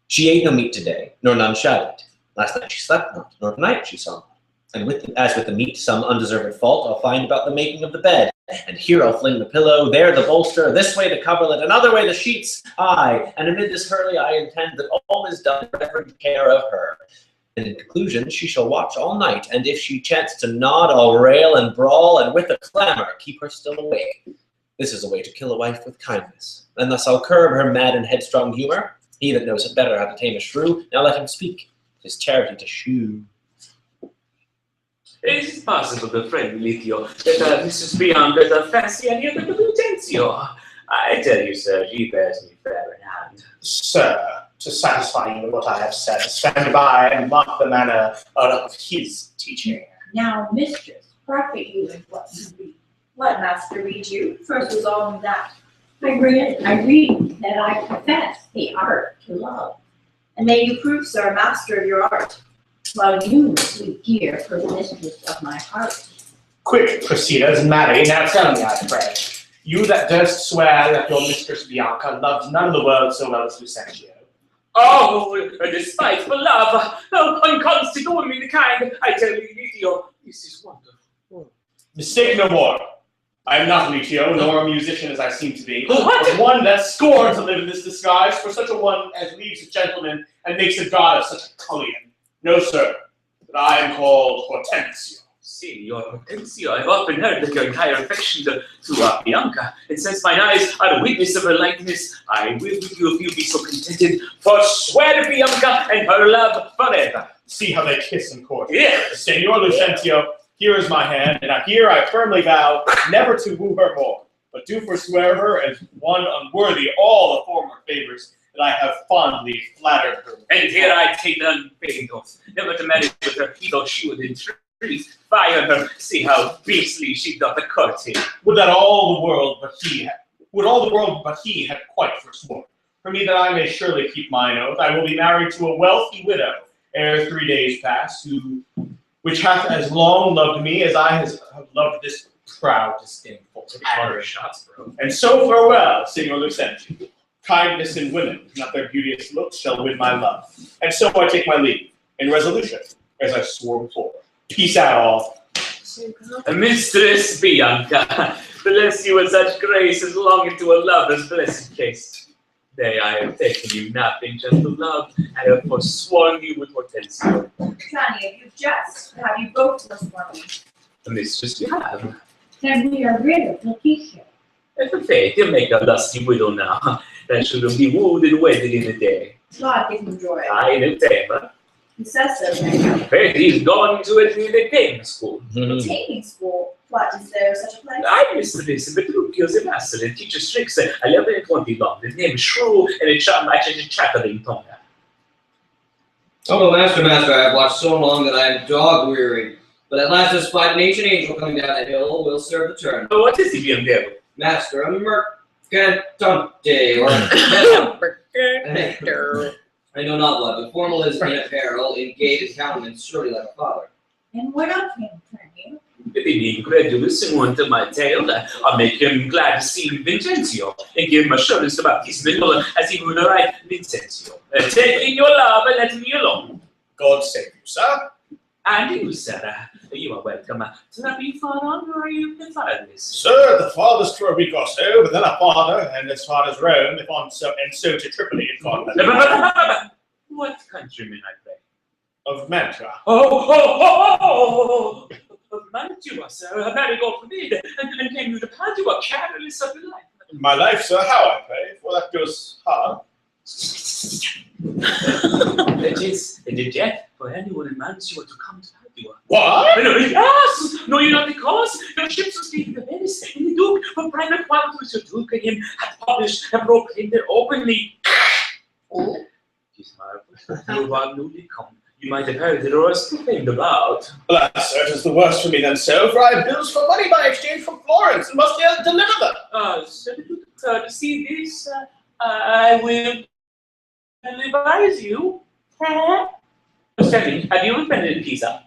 She ate no meat today, nor none shall eat. Last night she slept not, nor tonight she saw not. And as with the meat, some undeserved fault I'll find about the making of the bed. And here I'll fling the pillow, there the bolster, this way the coverlet, another way the sheets. Aye, and amid this hurly I intend that all is done for every care of her. And in conclusion, she shall watch all night, and if she chance to nod, I'll rail and brawl, and with a clamor keep her still awake. This is a way to kill a wife with kindness, and thus I'll curb her mad and headstrong humor. He that knows it better how to tame a shrew, now let him speak. 'Tis charity to shew. Is it possible, the friend Lithio, that this is beyond the fancy and yet the Lutentio? I tell you, sir, she bears me fair in hand. Sir, to satisfy you in what I have said, stand by and mark the manner of his teaching. Now, mistress, profit you in what you read. What master read you? First was all that. I read that I profess the art to love. And may you prove, sir, master of your art. While you, sweet dear, for the mistress of my heart. Quick, Cressidas, marry, now tell me, I pray. You that durst swear that your mistress Bianca loved none of the world so well as Lucentio. Oh, a despiteful love! Oh, unconstant womankind! I tell you, Lydio, this is wonderful. Mistake no more. I am not Lucio, nor a musician as I seem to be, What? but one that scorns to live in this disguise for such a one as leaves a gentleman and makes a god of such a cullion. No, sir, but I am called Hortensio. Signor Hortensio, I've often heard of your entire affection to Bianca, and since mine eyes are witness of her likeness, I will with you if you be so contented, forswear Bianca and her love forever. See how they kiss in court. Yes! Senor Lucentio, here is my hand, and here I firmly vow never to woo her more, but do forswear her as one unworthy all the former favors that I have fondly flattered her. And here I take the unfailing oath, never to marry with her, though she would entreat. Fire her, see how beastly she doth courtesy. Would all the world but he had quite forsworn. For me that I may surely keep mine oath, I will be married to a wealthy widow ere 3 days pass, which hath as long loved me as I have loved this proud, disdainful Shots, bro. And so farewell, Signor Lucentio. Kindness in women, not their beauteous looks, shall win my love. And so I take my leave, in resolution, as I swore before. Peace out, all. Mistress Bianca, bless you with such grace as longing to a lover's blessed case. Nay, I have taken you nothing just to love, and have forsworn you with Hortensio. Tranny, if you jest, have you both forsworn me? Mistress, you have. Then we are rid of Letitia. And for faith, you make a lusty widow now, that should be wooed and wedded in a day. God give him joy. I in a tamer. He says so, then. Faith, he's gone to a taming school. A taming school? What, is there such a place? I used to listen to Petruchio's a master and teacher tricks at 11 and 20 London, named Shrew, and a chattering tongue. Oh, no, master, I have watched so long that I am dog weary. But at last I spied an ancient angel coming down the hill, will serve the turn. Oh, what is he, young devil? Master, a mercantante, or I know not what, but formal is in apparel, in gait and countenance, surely like a father. And what of him, Tranny? If he be incredulous and want to my tale, I'll make him glad to see Vincentio, and give him assurance about his middle as he would write Vincentio. Take in your love and let me alone. God save you, sir. And you, Sarah, you are welcome to not be far on or you the fatherless. Sir, the farthest for a week or so, but then a father, and as far as Rome, if on so, and so to Tripoli, if on What countryman, I pray? of Mantua. Oh, of Mantua, sir, a marigold forbid, and came you to Padua, careless of your life. My life, sir, how I pray, for that goes hard. It is death for anyone in Mantua to come to Padua. What? No, yes! No, you not because your ships was taken to Venice, and the Duke, for private quarrel with your Duke and him, had published and proclaimed it openly. Oh, he's marvelous. You are newly come. You might have heard that or else proclaimed about. Alas, sir, it is the worst for me than so, for I have bills for money by exchange from Florence, and must here deliver them. So to see this, I will advise you. Tell me, have you ever been in Pisa?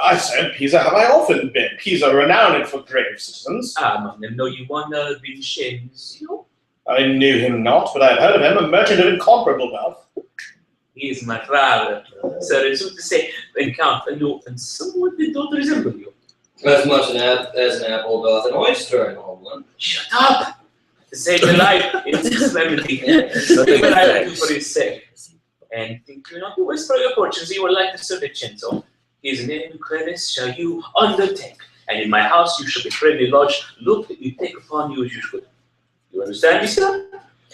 I said, Pisa have I often been. Pisa renowned for grave citizens. Among them know you one Vincentio? I knew him not, but I have heard of him, a merchant of incomparable wealth. He is my father, sir, and so to say, Count anew, and somewhat did not resemble you. As much as an apple doth an oyster in Homeland. Shut up! To save your life, it's extremity. But I like you for his sake. And think you not to whisper your fortunes, you will like to serve Vincenzo. His name, Clevis, shall you undertake, and in my house you shall be friendly lodged. Look that you take upon you as you should. You understand me, sir?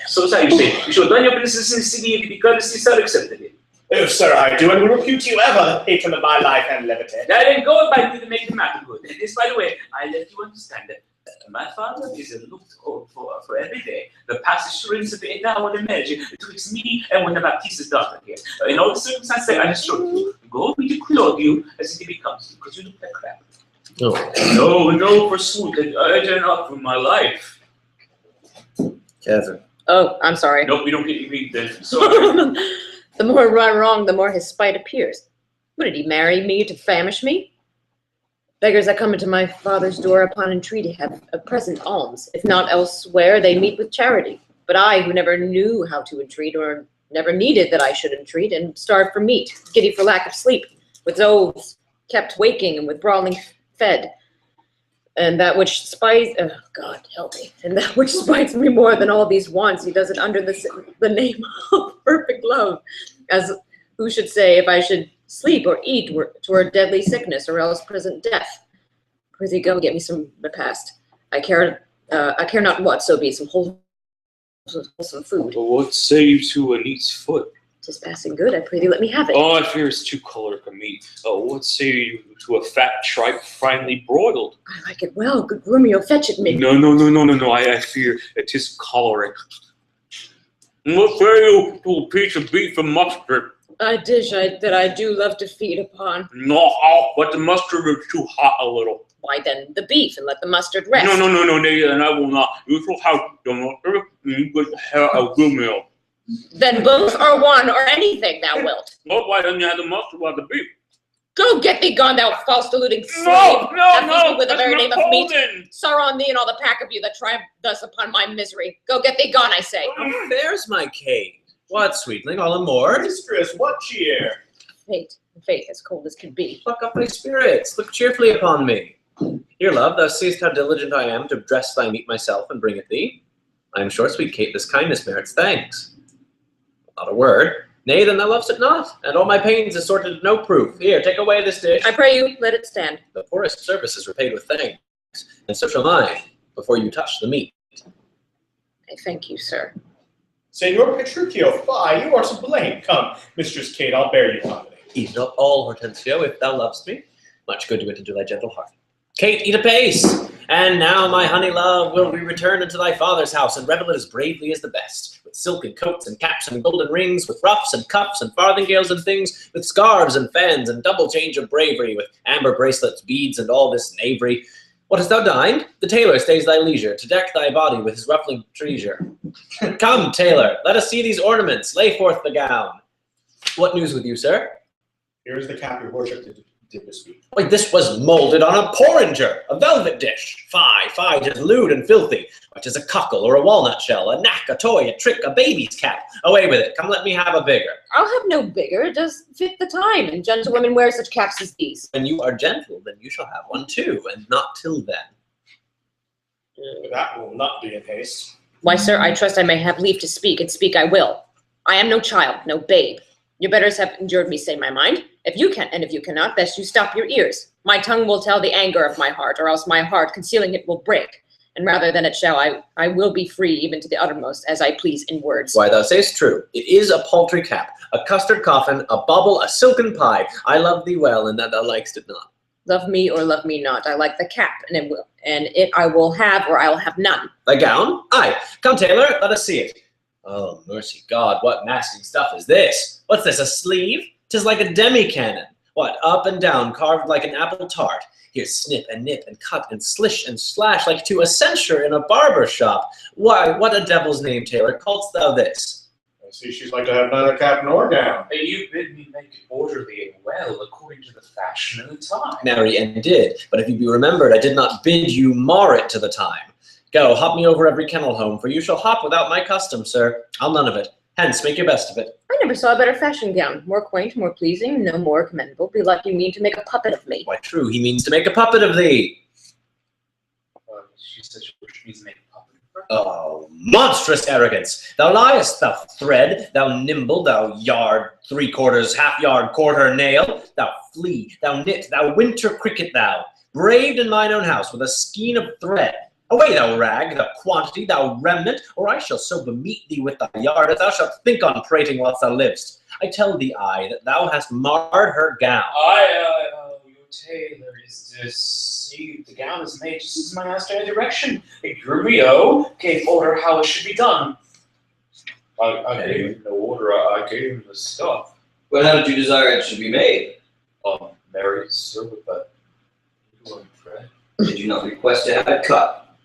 So as I say, you should done your business in the city if you be courtesy, sir, accepted it. Oh, sir, I do, and will repute you ever the patron of my life and levity. I didn't go by you to make the matter good. And this, by the way, I let you understand that my father is looked for every day. The past assurance of the now and the marriage betwixt me and one of Baptiste's daughter here. In all the circumstances, I assure you, go with your clothe you as it becomes, because you look like crap. Oh, No, forsooth, I dare not for my life. Kevin. Oh, I'm sorry. Nope, we don't get you beat then. Sorry. The more run wrong, the more his spite appears. What, did he marry me to famish me? Beggars that come into my father's door upon entreaty have a present alms. If not elsewhere, they meet with charity. But I, who never knew how to entreat, or never needed that I should entreat, and starved for meat, giddy for lack of sleep, with oaths kept waking, and with brawling fed, and that which spites, oh God help me, and that which spites me more than all these wants, he does it under the name of perfect love, as who should say, if I should sleep or eat, twere deadly sickness, or else present death. Prithee go get me some repast. I care not what, so be some wholesome food. But what say you to a neat's foot? 'Tis passing good, I prithee let me have it. Oh, I fear it's too choleric a meat. What say you to a fat tripe finely broiled? I like it well, good Grumio, fetch it me. No, I fear it is choleric. What say you to a piece of beef and mustard? A dish that I do love to feed upon. No, but the mustard is too hot a little. Why then the beef, and let the mustard rest. No, nay, and I will not. You shall have the mustard, and you could have a good meal. Then both are one, or anything thou wilt. Well, why don't you have the mustard while the beef? Go get thee gone, thou false deluding slave. No, that feast me with the that's very name of meat. Napoleon. Sorrow on thee and all the pack of you that triumph thus upon my misery. Go get thee gone, I say. Oh, there's my Kate. What, sweetling, all aboard? Mistress, what cheer? Fate as cold as can be. Pluck up thy spirits, look cheerfully upon me. Here, love, thou seest how diligent I am to dress thy meat myself and bring it thee. I am sure, sweet Kate, this kindness merits thanks. Not a word. Nay, then thou lovest it not, and all my pains is sorted to no proof. Here, take away this dish. I pray you, let it stand. The poorest service is repaid with thanks, and so shall mine, before you touch the meat. I thank you, sir. Senor Petruchio, fie, you are to blame. Come, Mistress Kate, I'll bear you company. Eat not all, Hortensio, if thou lovest me. Much good do it into thy gentle heart. Kate, eat apace! And now, my honey love, will we return into thy father's house, and revel it as bravely as the best, with silken coats and caps and golden rings, with ruffs and cuffs and farthingales and things, with scarves and fans and double change of bravery, with amber bracelets, beads, and all this knavery. What, hast thou dined? The tailor stays thy leisure, to deck thy body with his ruffling treasure. Come, tailor, let us see these ornaments, lay forth the gown. What news with you, sir? Here is the cap your worship did this week. Why, this was molded on a porringer, a velvet dish. Fie, 'tis lewd and filthy. What is a cockle or a walnut shell, a knack, a toy, a trick, a baby's cap? Away with it, come let me have a bigger. I'll have no bigger, it does fit the time, and gentlewomen wear such caps as these. When you are gentle, then you shall have one too, and not till then. That will not be in haste. Why, sir, I trust I may have leave to speak, and speak I will. I am no child, no babe. Your betters have endured me say my mind. If you can, and if you cannot, best you stop your ears. My tongue will tell the anger of my heart, or else my heart, concealing it, will break. And rather than it shall, I will be free even to the uttermost, as I please in words. Why, thou sayest true. It is a paltry cap, a custard coffin, a bauble, a silken pie. I love thee well, and that thou likest it not. Love me or love me not, I like the cap, and it I will have, or I will have none. Thy gown? Aye. Come, tailor, let us see it. Oh, mercy God, what masking stuff is this? What's this, a sleeve? 'Tis like a demi-cannon. What, up and down, carved like an apple tart. Here, snip and nip and cut and slish and slash like to a censure in a barber shop. Why, what a devil's name, tailor, call'st thou this? I see she's like to have neither cap nor gown. You bid me make it orderly and well, according to the fashion and the time. Marry, and did, but if you be remembered, I did not bid you mar it to the time. Go, hop me over every kennel home, for you shall hop without my custom, sir. I'll none of it. Hence, make your best of it. I never saw a better fashion gown, more quaint, more pleasing, no more commendable. Belike you mean to make a puppet of me. Why, true, he means to make a puppet of thee. She said she means to make a puppet of her. Oh, monstrous arrogance! Thou liest, thou thread, thou nimble, thou yard, 3/4, half-yard, quarter nail, thou flea, thou knit, thou winter cricket, thou, braved in mine own house with a skein of thread. Away, thou rag, thou quantity, thou remnant, or I shall so bemeet thee with thy yard, as thou shalt think on prating whilst thou livest. I tell thee, that thou hast marred her gown. Your tailor is deceived. The gown is made just as my master had direction. Grumio gave order how it should be done. I gave him no order, I gave him the stuff. But how did you desire it should be made? Marry, sir, with that. to unfret. Did you not request to have it cut?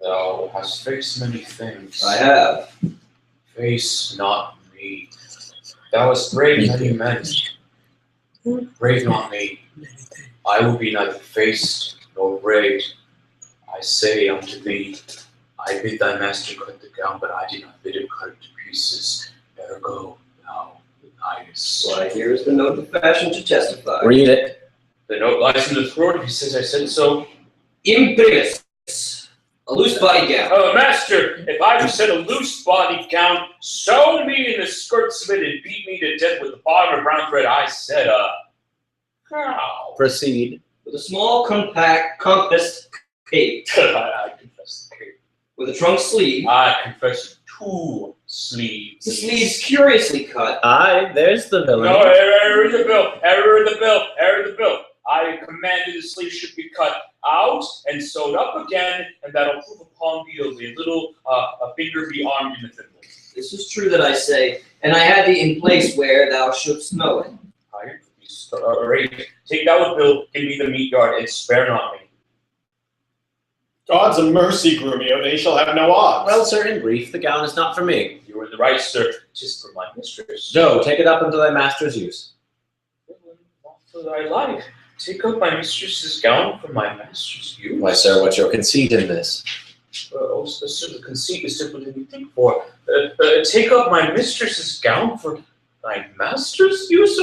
Thou hast faced many things. I have. Face not me. Thou hast braved many men. Brave not me. I will be neither faced nor braved. I say unto thee, I bid thy master cut the gown, but I did not bid him cut it to pieces. Ergo, thou deniest. Why, here is the note of fashion to testify. Read it. The note lies in the throat. He says I said so. Imprimis. A loose body gown. Oh, master, if I have said a loose body gown, sew me in the skirts of it and beat me to death with the bottom of brown thread, I said, how? Proceed. With a small compass cape. I confess the cape. With a trunk sleeve. I confess 2 sleeves. The sleeves curiously cut. Aye, there's the villain. No, error in the bill, error in the bill, error in the bill. I commanded the sleeve should be cut out and sewed up again, and that'll prove upon thee a little a finger be armed in the thimble. This is true that I say, and I had thee in place where thou shouldst know it. Right. Take that with bill, give me the meat yard, and spare not me. God's a mercy, Grumio, they shall have no odds. Well, sir, in brief, the gown is not for me. You are in the right, sir. 'Tis for my mistress. Go, take it up into thy master's use. Not for thy life. Take up my mistress's gown for my master's use. Why, sir, what's your conceit in this? Oh, sir, the conceit is simpler than you think for. Take up my mistress's gown for thy master's use?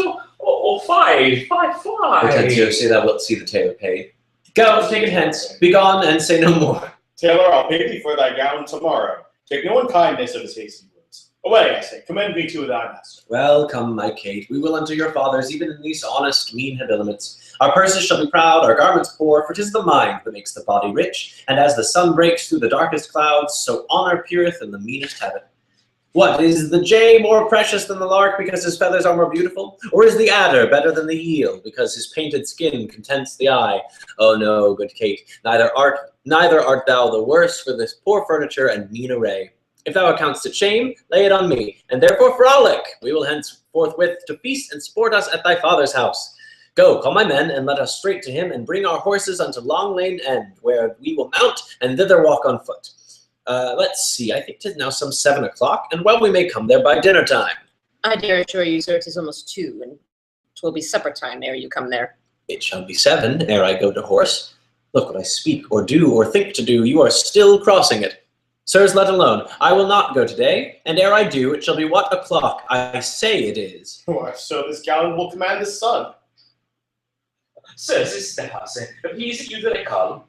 Fie. Pretentio, say thou wilt see the tailor paid. Go, take it hence. Be gone, and say no more. Tailor, I'll pay thee for thy gown tomorrow. Take no unkindness of his hasty words. Away, I say, commend me to thy master. Well, come, my Kate, we will unto your fathers, even in these honest, mean habiliments. Our purses shall be proud, our garments poor, for 'tis the mind that makes the body rich, and as the sun breaks through the darkest clouds, so honor peereth in the meanest habit. What, is the jay more precious than the lark because his feathers are more beautiful? Or is the adder better than the eel because his painted skin contents the eye? Oh no, good Kate, neither art thou the worse for this poor furniture and mean array. If thou accountst it shame, lay it on me, and therefore frolic. We will hence forthwith to feast and sport us at thy father's house. Go, call my men, and let us straight to him, and bring our horses unto Long Lane End, where we will mount, and thither walk on foot. Let's see, I think 'tis now some 7 o'clock, and well we may come there by dinner time. I dare assure you, sir, 'tis almost 2, and 'twill be supper time ere you come there. It shall be 7 ere I go to horse. Look what I speak, or do, or think to do, you are still crossing it. Sirs, let alone. I will not go today, and ere I do, it shall be what o'clock I say it is. Why, so this gown will command the sun. Sir, this is the house, and please you that I call.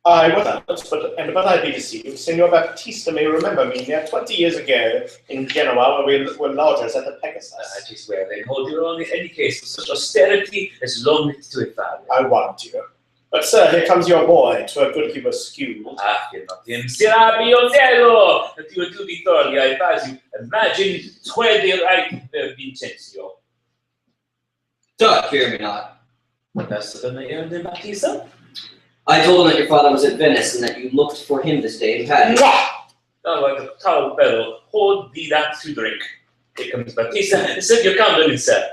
I was out, but I be deceived. Signor Baptista may remember me near 20 years ago in Genoa, where we were lodgers at the Pegasus. It is well, then hold your own in any case with such austerity as long to a family. I warrant you. But sir, here comes your boy to a good humor skew. Fear not him. Sera Biondello! That you will do thee thoroughly, I advise you. Imagine 20 right Vincencio. God, fear me not. That's the name of Baptista? I told him that your father was at Venice and that you looked for him this day in Padua. Oh, like a tall fellow, hold thee that to drink. Here comes Baptista, set your countenance, sir.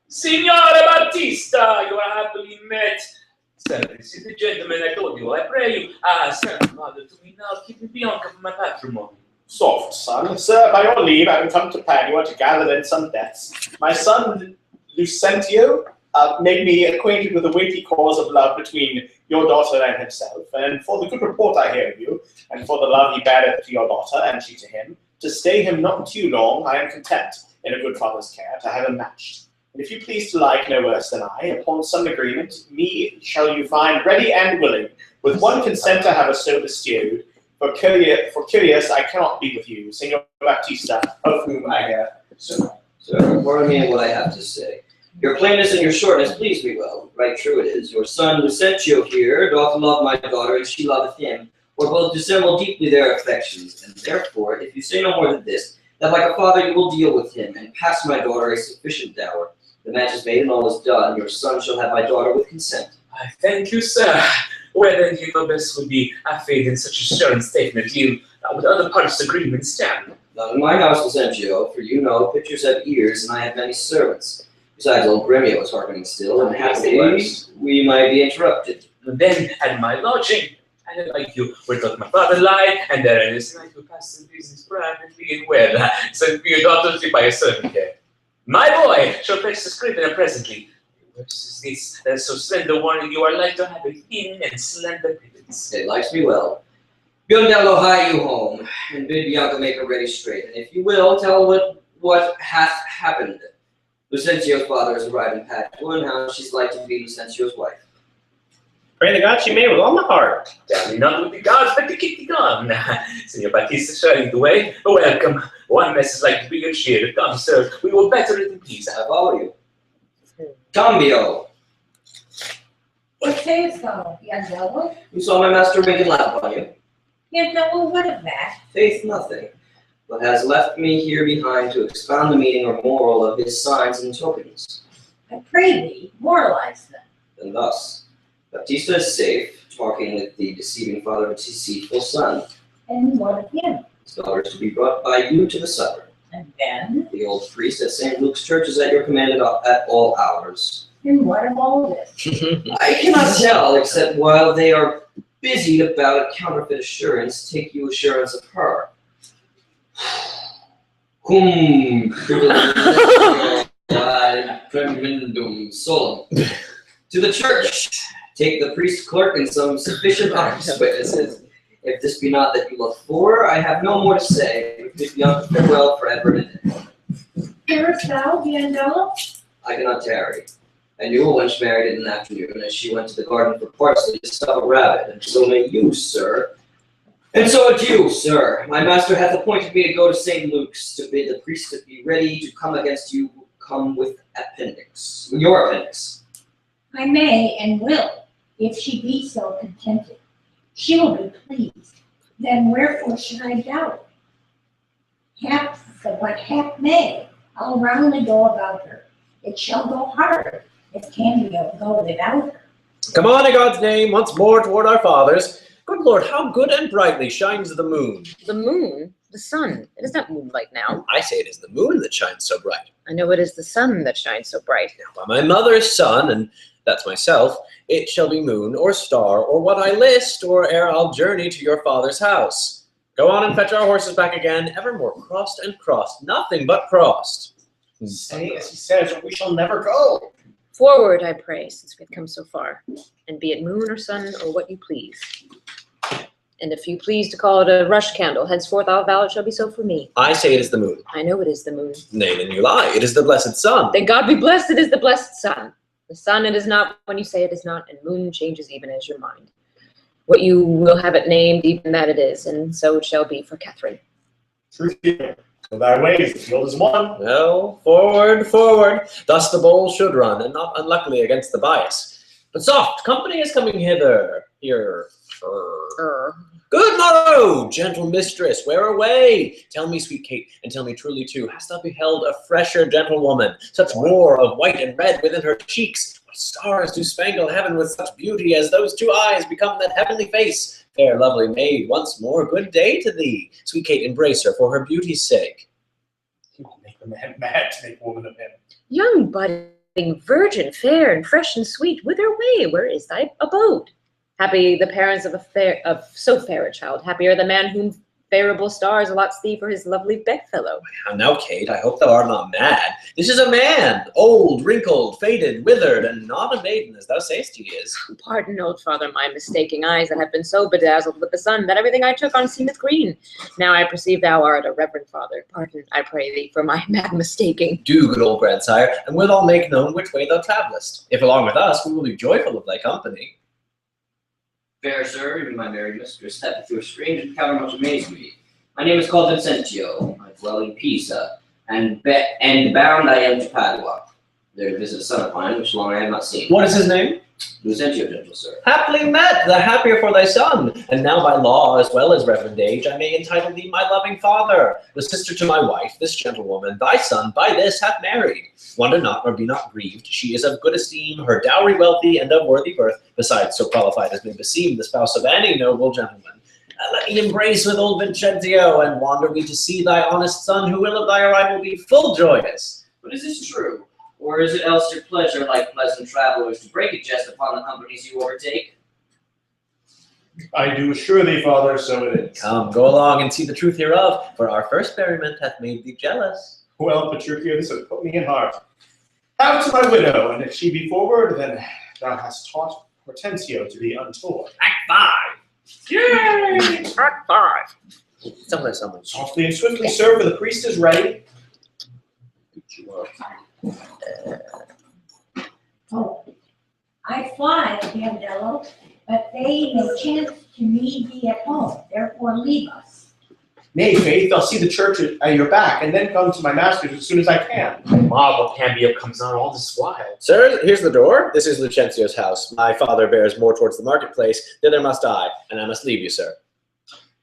Signore Baptista, you are happily met. Sir, this is the gentleman I told you, I pray you. Sir, father, to me now, keep me Bianca for my patrimony. Soft, son. Sir, by your leave, I am come to Padua to gather in some debts. My son, Lucentio, made me acquainted with the weighty cause of love between your daughter and himself, and for the good report I hear of you, and for the love he beareth to your daughter, and she to him, to stay him not too long, I am content, in a good father's care, to have him matched. And if you please to like no worse than I, upon some agreement, me shall you find ready and willing, with one consent to have us so bestowed. For curious I cannot be with you, Signor Baptista, of whom I hear so much. So, pardon me what I have to say. Your plainness and your shortness please me well. Right true it is. Your son Lucentio here doth love my daughter, and she loveth him, or both dissemble deeply their affections. And therefore, if you say no more than this, that like a father you will deal with him, and pass my daughter a sufficient dower. The match is made and all is done. Your son shall have my daughter with consent. I thank you, sir. Whether you know best would be affid in such a stern statement, you with other parts agreement stand. Not in my house, Lucentio, for you know pictures have ears, and I have many servants. You Besides, old Gremio is hearkening still, and Yes, happily it was. we might be interrupted. Then at my lodging, and like you were taught my father lie, and there it is like to pass the business privately and well. Send for your daughter to by a servant here. My boy shall fetch the scrivener presently. Versus this, so slender one, you are like to have a thin and slender pittance. It likes me well. Biondello, hie you home, and bid Bianca make her ready straight. And if you will, tell what hath happened. Lucentio's father has arrived in Padua, and how she's like to be Lucentio's wife. Pray to God she may with all my heart. Tell me not with the gods, but to keep the gun. Senor Batista showing the way. Welcome. One mess is like to be good cheer. Come, sir, we will better it in peace. I follow you. Cambio. What sayest thou, Biondello? You saw my master wink and laugh on you. Biondello, what of that? Faith nothing, but has left me here behind to expound the meaning or moral of his signs and tokens. I pray thee, moralize them. And thus, Baptista is safe, talking with the deceiving father of a deceitful son. And what of him? His daughter is to be brought by you to the supper. And then? The old priest at St. Luke's Church is at your command at all hours. And what of all this? I cannot tell, except while they are busied about a counterfeit assurance, take you assurance of her. Cum tremendum solum. To the church, take the priest clerk and some sufficient honest witnesses. If this be not that you look for, I have no more to say. Bid Bianca farewell for ever and ever. Hearest thou, Biondello? I cannot tarry. I knew a wench married in an afternoon as she went to the garden for parsley to stuff a rabbit, and so may you, sir. And so adieu, sir. My master hath appointed me to go to St. Luke's to bid the priest to be ready to come against you who come with your appendix. I may and will, if she be so contented. She will be pleased. Then wherefore should I doubt? What hap may, I'll roundly go about her. It shall go hard, if Cambio go without her. Come on, in God's name, once more toward our fathers. Good Lord, how good and brightly shines the moon. The moon? The sun? It is not moonlight now. I say it is the moon that shines so bright. I know it is the sun that shines so bright. Now, by my mother's son, and that's myself, it shall be moon or star, or what I list, or ere I'll journey to your father's house. Go on and fetch our horses back again, evermore crossed and crossed, nothing but crossed. Say as he says, or we shall never go. Forward, I pray, since we've come so far, and be it moon or sun or what you please. And if you please to call it a rush candle, henceforth I'll vow it shall be so for me. I say it is the moon. I know it is the moon. Nay, then you lie. It is the blessed sun. Then God be blessed, it is the blessed sun. The sun it is not when you say it is not, and moon changes even as your mind. What you will have it named, even that it is, and so it shall be for Catherine. Truth here. Go thy ways, the field is won. Well, forward, forward. Thus the bowl should run, and not unluckily against the bias. But soft, company is coming hither. Here. Good morrow, gentle mistress, where away? Tell me, sweet Kate, and tell me truly too, hast thou beheld a fresher gentlewoman, such war of white and red within her cheeks? What stars do spangle heaven with such beauty as those two eyes become that heavenly face? Fair lovely maid, once more good day to thee. Sweet Kate, embrace her for her beauty's sake. He will make the man mad to make woman of him. Young budding virgin, fair and fresh and sweet, whither way? Where is thy abode? Happy the parents of so fair a child. Happier the man whom favorable stars allots thee for his lovely bedfellow. Now, Kate, I hope thou art not mad. This is a man, old, wrinkled, faded, withered, and not a maiden, as thou sayest he is. Pardon, old father, my mistaking eyes that have been so bedazzled with the sun that everything I took on seemeth green. Now I perceive thou art a reverend father. Pardon, I pray thee, for my mad mistaking. Do, good old grandsire, and we'll all make known which way thou travellest. If along with us, we will be joyful of thy company. Fair sir, even my merry mistress, that with your strange encounter much amazed me. My name is called Vincentio. I dwell in Pisa, and bound I am to Padua, there to visit a son of mine, which long I have not seen. What is his name? Vincentio, gentle sir. Happily met, the happier for thy son. And now by law, as well as reverend age, I may entitle thee my loving father, the sister to my wife, this gentlewoman, thy son, by this hath married. Wonder not, nor be not grieved. She is of good esteem, her dowry wealthy, and of worthy birth, besides so qualified as may beseem the spouse of any noble gentleman. Let me embrace with old Vincentio, and wander we to see thy honest son, who will of thy arrival be full joyous. But is this true? Or is it else your pleasure, like pleasant travelers, to break a jest upon the companies you overtake? I do assure thee, father, so it is. Come, go along and see the truth hereof, for our first merriment hath made thee jealous. Well, Petruchio, this hath put me in heart. Out to my widow, and if she be forward, then thou hast taught Hortensio to be untoward. Act 5! Yay! Act 5! Someone. Softly and swiftly, sir, for the priest is ready. Oh, I fly, Devloping, but they may chance to need thee at home, therefore leave us. Nay, Faith, I'll see the church at your back, and then come to my master's as soon as I can. Marvel Cambio comes on all this while. Sir, here's the door. This is Lucentio's house. My father bears more towards the marketplace. Thither must I, and I must leave you, sir.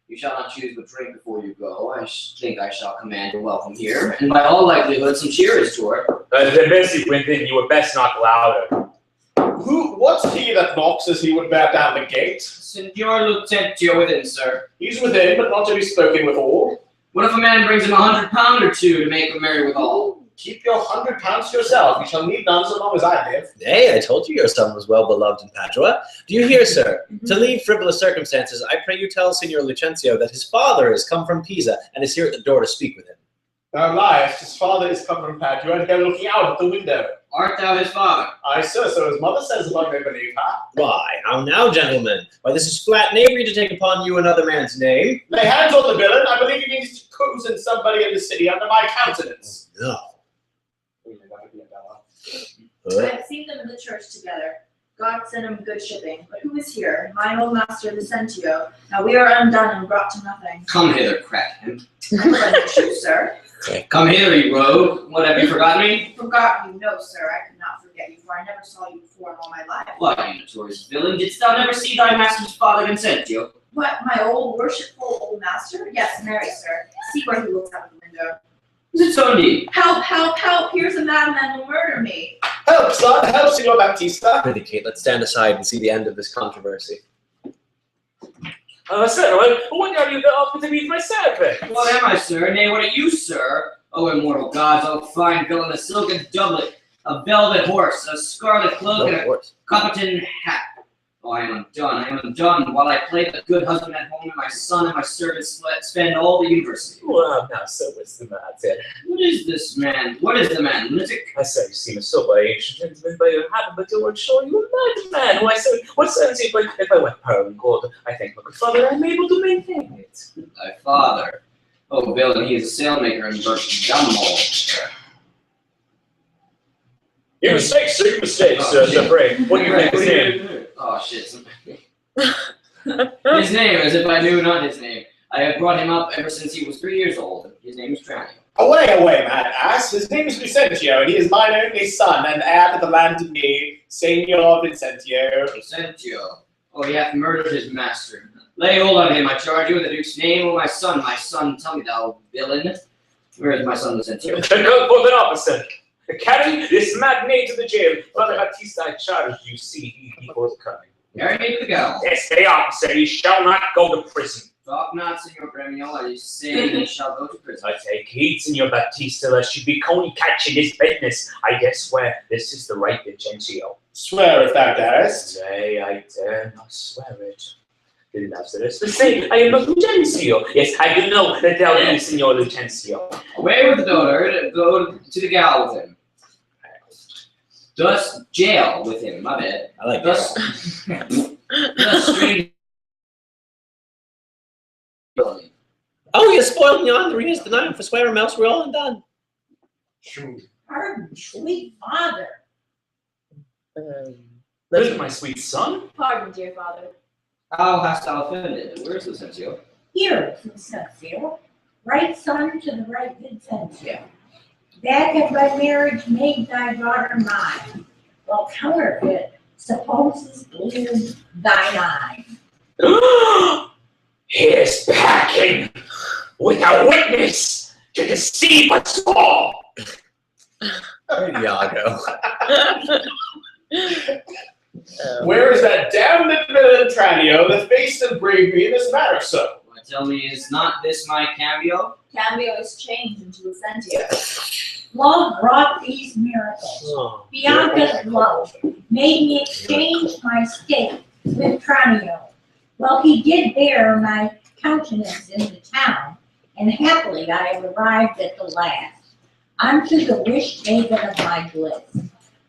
You shall not choose but drink before you go. I think I shall command your welcome here, and by all likelihood some cheer is toward. The Bessie Winton, you would best knock louder. What's he that knocks as he would bear down the gate? Signor Lucentio within, sir. He's within, but not to be spoken withal. What if a man brings him £100 or two to make him merry withal? Keep your £100 to yourself. You shall need none so long as I live. Nay, I told you your son was well beloved in Padua. Do you hear, sir? To leave frivolous circumstances, I pray you tell Signor Lucentio that his father is come from Pisa and is here at the door to speak with him. Thou liest. His father is come from Padua and here looking out at the window. Art thou his father? Aye, sir, so his mother says, if I may believe her. Why, how now, gentlemen? Why, this is flat knavery to take upon you another man's name. Lay hands on the villain. I believe he means to cozen somebody in the city under my countenance. No. I've seen them in the church together. God send him good shipping. But who is here? Mine old master Lucentio. Now we are undone and brought to nothing. Come hither, crackhead. I'm friend of you, sir. Come hither, you rogue. What, have you forgotten me? Forgot you? No, sir. I could not forget you, for I never saw you before in all my life. Why, you notorious villain, didst thou never see thy master's father Lucentio? What, my old worshipful old master? Yes, marry, sir. See where he looks out of the window. Is it so indeed? Help, help, help! Here's a madman who will murder me. Help, son. Help, Signor Baptista. Prithee, Kate, let's stand aside and see the end of this controversy. Sir, what are you offering to me for my service? What am I, sir? Nay, what are you, sir? Oh, immortal gods, oh, fine villain, a silken doublet, a velvet horse, a scarlet cloak, and a Copperton hat. Oh, I am undone, while I play the good husband at home, and my son and my servants spend all the university. Well, now, sir, what's the matter? What is this man? What is the man, lunatic? I say, you seem a sober ancient gentleman by your habit, but you weren't sure you were a madman. Why, sir, what sense if I went pearl and gold? I thank my good father I'm able to maintain it. Thy father. Oh, villain, he is a sailmaker in Dunmore. You mistake, sir, you mistake, sir, the brave. What do you think his name? Oh, shit. His name, as if I knew not his name. I have brought him up ever since he was 3 years old. His name is Tranio. Away, away, mad ass. His name is Lucentio, and he is mine only son, and heir to the land of me, Signor Vicentio. Lucentio. Oh, he hath murdered his master. Lay hold on him, I charge you in the Duke's name. Oh, my son, tell me, thou villain. Where is my son, Lucentio? Go for the opposite. Carry this magnate to the jail. Brother Baptista, I charge you, see, he forthcoming. Carry me to the gallows. Yes, the opposite. He shall not go to prison. Talk not, Signor Gremio, I say he shall go to prison. I take heed, Signor Baptista, lest you be coney catching his business. I dare swear this is the right Vicentio. Swear if thou darest. Nay, I dare not swear it. Didn't have this to say, I am not Lucentio. Yes, I do know that thou be Signor Lucentio. Away with the daughter, go to the gallows with him. Thus jail with him, my bad. I like Thus, that. thus strange. Oh, you spoiled me on the readers tonight for swearing else we're all undone. Pardon, sweet father. Listen, my sweet son. Pardon, dear father. How hast thou offended? Where's Lucentio? Here, Lucentio, right son to the right Vicentio. That have by marriage made thy daughter mine, while counterfeit supposes live thine eye. Here's packing with a witness to deceive us all. Iago. Where is that damned villain Tranio that faced and braved me in this matter so? I tell me, is not this my cameo? Cameo is changed into Lucentio. Love wrought these miracles. Oh. Bianca's love made me exchange my state with Tranio. Well, he did bear my countenance in the town, and happily I have arrived at the last, unto the wished haven of my bliss.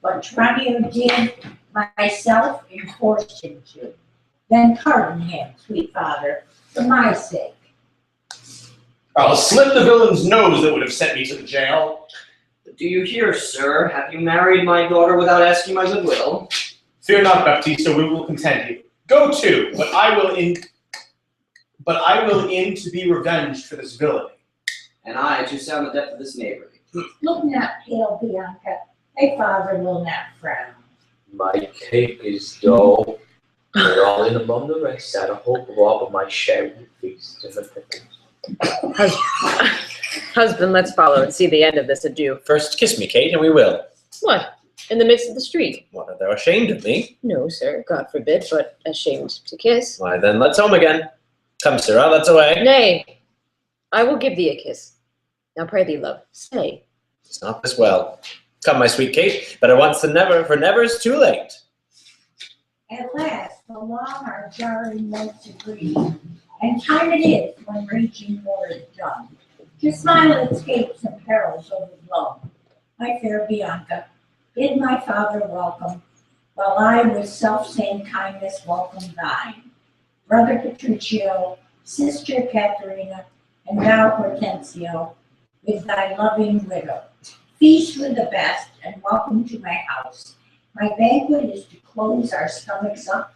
What Tranio did, myself enforced him to. Then pardon him, sweet father, for my sake. I'll slit the villain's nose that would have sent me to the jail. Do you hear, sir? Have you married my daughter without asking my goodwill? Fear not, Baptista, we will content you. Go to, but I will in to be revenged for this villainy. And I to sound the depth of this knavery. Look not pale, Bianca. Thy father will not frown. My cake is dull. We're all in among the rest at a hope rob of my share of the feast and the pickles. Husband, let's follow and see the end of this ado. First, kiss me, Kate, and we will. What? In the midst of the street? What, are they ashamed of me? No, sir, God forbid, but ashamed to kiss. Why, then let's home again. Come, sirrah, let's away. Nay, I will give thee a kiss. Now pray thee, love, say. It's not this well. Come, my sweet Kate, better once than never, for never's too late. At last, the long our jarring notes agree, and time it is when reaching war is done. To smile escapes and perils overblown. My fair Bianca, bid my father welcome, while I with self-same kindness welcome thine. Brother Patricio, sister Caterina, and thou Hortensio, with thy loving widow. Feast with the best, and welcome to my house. My banquet is to close our stomachs up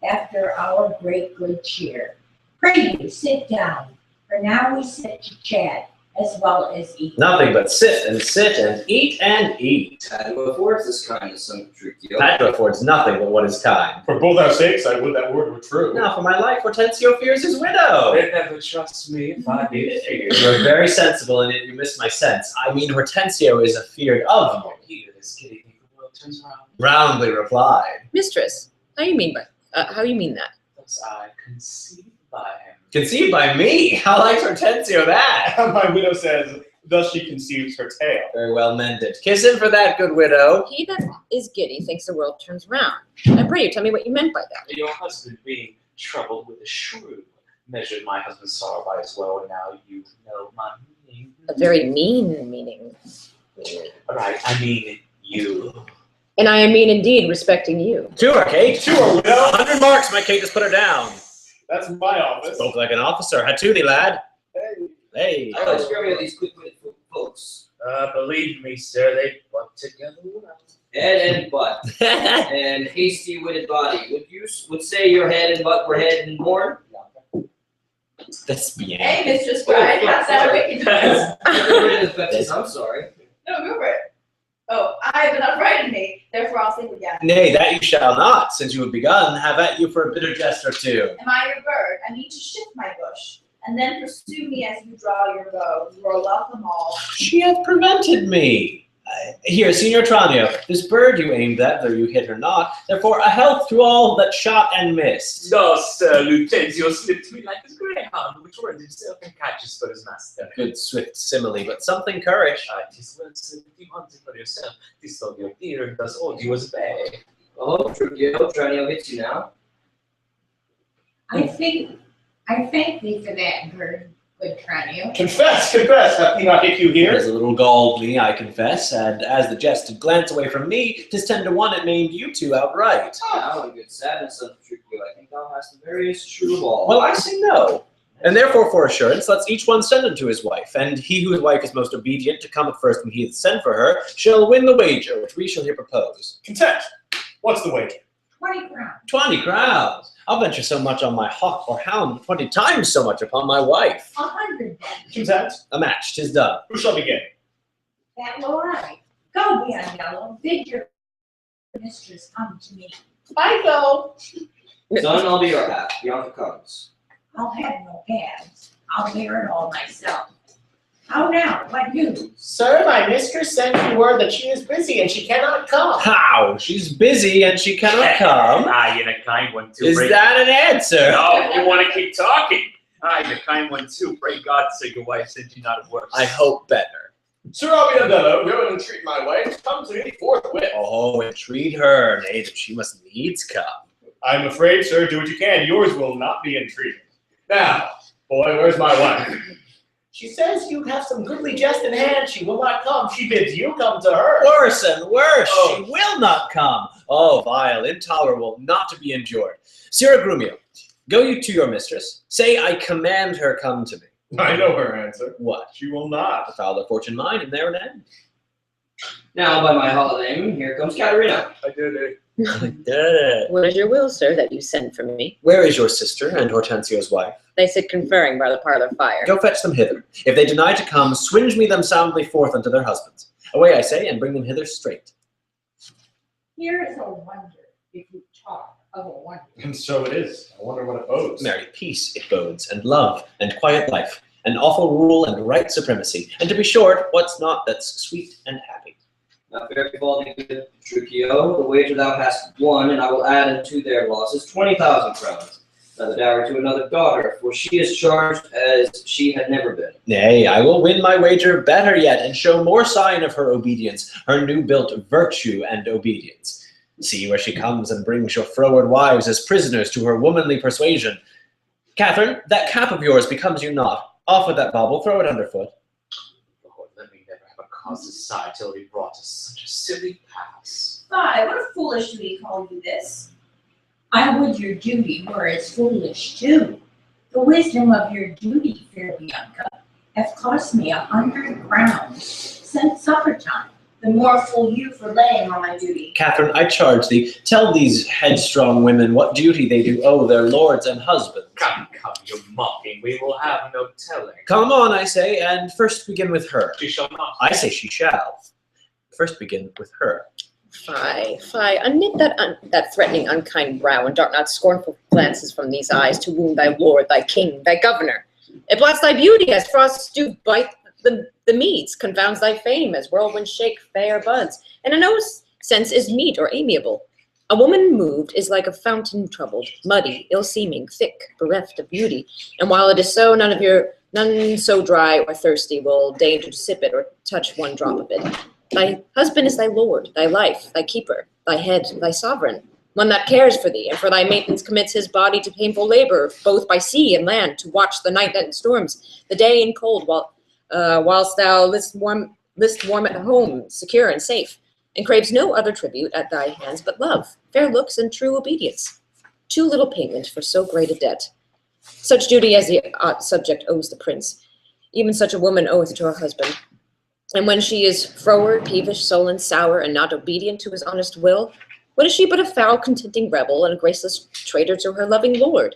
after our great good cheer. Pray you, sit down, for now we sit to chat as well as eat. Nothing but sit and eat and eat. That who affords this kindness, son Patricio. That affords nothing but what is kind. For both our sakes, I would that word were true. Now, for my life, Hortensio fears his widow. They never trust me if I did fear. You're very sensible, and you miss my sense. I mean, Hortensio is afeard of you. Here, this kitty think the world turns around. Roundly replied. Mistress, how you mean that? Thus I conceived by him. Conceived by me? How likes Hortensio that? My widow says, thus she conceives her tale. Very well mended. Kiss him for that, good widow. He that is giddy thinks the world turns round. I pray you tell me what you meant by that. Your husband, being troubled with a shrew, measured my husband's sorrow by his woe, and now you know my meaning. A very mean meaning. Right, I mean you. And I mean indeed respecting you. To her, Kate. To her, widow. 100 marks, my Kate, just put her down. That's my office. Spoke like an officer. Hatootie, lad. Hey. I like screaming at these quick-witted folks. Believe me, sir, they butt together well. Head and butt, and hasty-witted body. Would say your head and butt were head and born? That's bien. Hey, Mistress Bride, how's that wickedness? I'm sorry. No, go for it. Oh, I have enough right in me, therefore I'll sing again. Nay, that you shall not, since you have begun. Have at you for a bitter jest or two. Am I your bird? I need to shift my bush, and then pursue me as you draw your bow. You are welcome all. She hath prevented me. Here, Signor Tranio, this bird you aimed at, though you hit her not, therefore a health to all that shot and missed. Thus, Lucentio slipped me like a greyhound, which runs himself and catches for his master. Good swift simile, but something currish. 'Tis well said, you hunted for yourself. This of your deer, and thus all you was bay. Oh, Patricio, Tranio hits you now. I thank thee for that, good Tranio. Confess, hath he not hit you It here? has a little galled me, I confess, and as the jest did glance away from me, 'tis 10 to 1 it maimed you two outright. Now, in good sadness, son Patricio, I think thou hast the veriest true of all. Well, I say no. And therefore, for assurance, let's each one send unto his wife, and he whose wife is most obedient to come at first when he hath sent for her, shall win the wager, which we shall here propose. Content. What's the wager? 20 crowns. 20 crowns. I'll venture so much on my hawk or hound, 20 times so much upon my wife. 100 then. Content. A match, 'tis done. Who shall begin? That will I. Go, Bianca, bid your mistress come to me. I go. Son, I'll be your half. Bianca comes. I'll have no hands. I'll bear it all myself. How now? What news? Sir, my mistress sent me word that she is busy and she cannot come. How? She's busy and she cannot come? Ah, you're a kind one too. Is that an answer? No, you want to keep talking. Aye, the kind one too. Pray God so your wife sent you not a worse. I hope better. Sir, I'll be Dello. Go and entreat my wife. Come to me forthwith. Oh, entreat her. Nay, that she must needs come. I'm afraid, sir, do what you can. Yours will not be entreated. Now, boy, where's my wife? She says you have some goodly jest in hand. She will not come. She bids you come to her. Worse and worse, Oh. she will not come. Oh, vile, intolerable, not to be endured. Sir Grumio, go you to your mistress. Say I command her come to me. I know her answer. What? She will not. The foul of fortune mine, and there an end. Now, by my holiday name, here comes Katerina. I did it. What is your will, sir, that you send for me? Where is your sister and Hortensio's wife? They sit conferring by the parlor fire. Go fetch them hither. If they deny to come, swinge me them soundly forth unto their husbands. Away, I say, and bring them hither straight. Here is a wonder, if you talk of a wonder. And so it is. I wonder what it bodes. Merry peace it bodes, and love, and quiet life, and awful rule, and right supremacy. And to be short, what's not that's sweet and happy? Now, fair befall thee, good Truchio, the wager thou hast won, and I will add unto their losses 20,000 crowns. Another dowry to another daughter, for she is charged as she had never been. Nay, I will win my wager better yet, and show more sign of her obedience, her new-built virtue and obedience. See where she comes and brings your froward wives as prisoners to her womanly persuasion. Catherine, that cap of yours becomes you not. Off with that bauble, throw it underfoot. Lord, let me never have a cause to sigh till he brought us such a silly pass. Fie, what a foolish duty call you this? I would your duty were as foolish too. The wisdom of your duty, fair Bianca, hath cost me 100 crowns since supper time. The more fool you for laying on my duty. Catherine, I charge thee, tell these headstrong women what duty they do owe their lords and husbands. Come, you're mocking. We will have no telling. Come on, I say, and first begin with her. She shall not. I say she shall. First begin with her. Fie, unknit that threatening, unkind brow, and dart not scornful glances from these eyes to wound thy lord, thy king, thy governor. It blots thy beauty as frosts do bite the meads, confounds thy fame as whirlwinds shake fair buds, and in no sense is meet or amiable. A woman moved is like a fountain troubled, muddy, ill-seeming, thick, bereft of beauty, and while it is so, none so dry or thirsty will deign to sip it or touch one drop of it. Thy husband is thy lord, thy life, thy keeper, thy head, thy sovereign, one that cares for thee, and for thy maintenance commits his body to painful labor, both by sea and land, to watch the night that storms, the day in cold, whilst thou list warm at home, secure and safe, and craves no other tribute at thy hands but love, fair looks, and true obedience. Too little payment for so great a debt. Such duty as the subject owes the prince, even such a woman oweth to her husband. And when she is froward, peevish, sullen, sour, and not obedient to his honest will, what is she but a foul, contending rebel and a graceless traitor to her loving lord?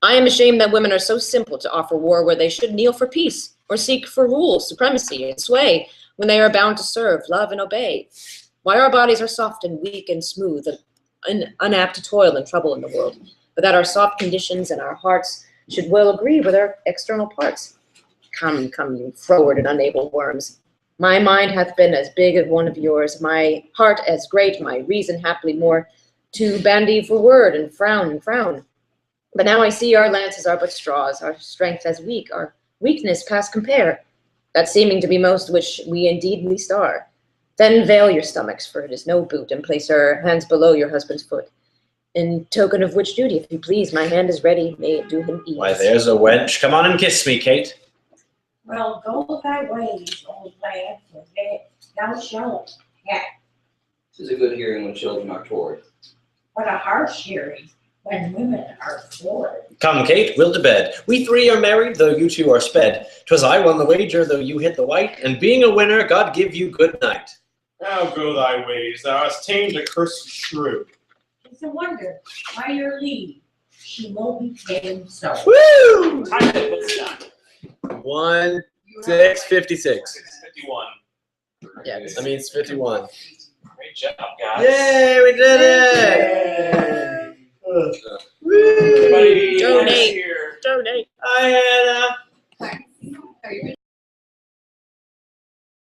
I am ashamed that women are so simple to offer war where they should kneel for peace, or seek for rule, supremacy, and sway, when they are bound to serve, love, and obey. Why our bodies are soft and weak and smooth, and unapt to toil and trouble in the world, but that our soft conditions and our hearts should well agree with our external parts. Come, you froward and unable worms. My mind hath been as big as one of yours, my heart as great, my reason haply more, to bandy for word and frown. But now I see our lances are but straws, our strength as weak, our weakness past compare, that seeming to be most which we indeed least are. Then veil your stomachs, for it is no boot, and place your hands below your husband's foot. In token of which duty, if you please, my hand is ready, may it do him ease. Why, there's a wench. Come on and kiss me, Kate. Well, go thy ways, old lad, for thou shalt have. 'Tis a good hearing when children are toward. What a harsh hearing when women are forward. Come, Kate, we'll to bed. We three are married, though you two are sped. 'Twas I won the wager, though you hit the white, and being a winner, God give you good night. Now go thy ways. Thou hast tamed a cursed shrew. It's a wonder, by your leave, she will be tamed so. Woo! Time to put down. 1:56. 6:51. Yes. I mean, it's 51. Great job, guys. Yay! We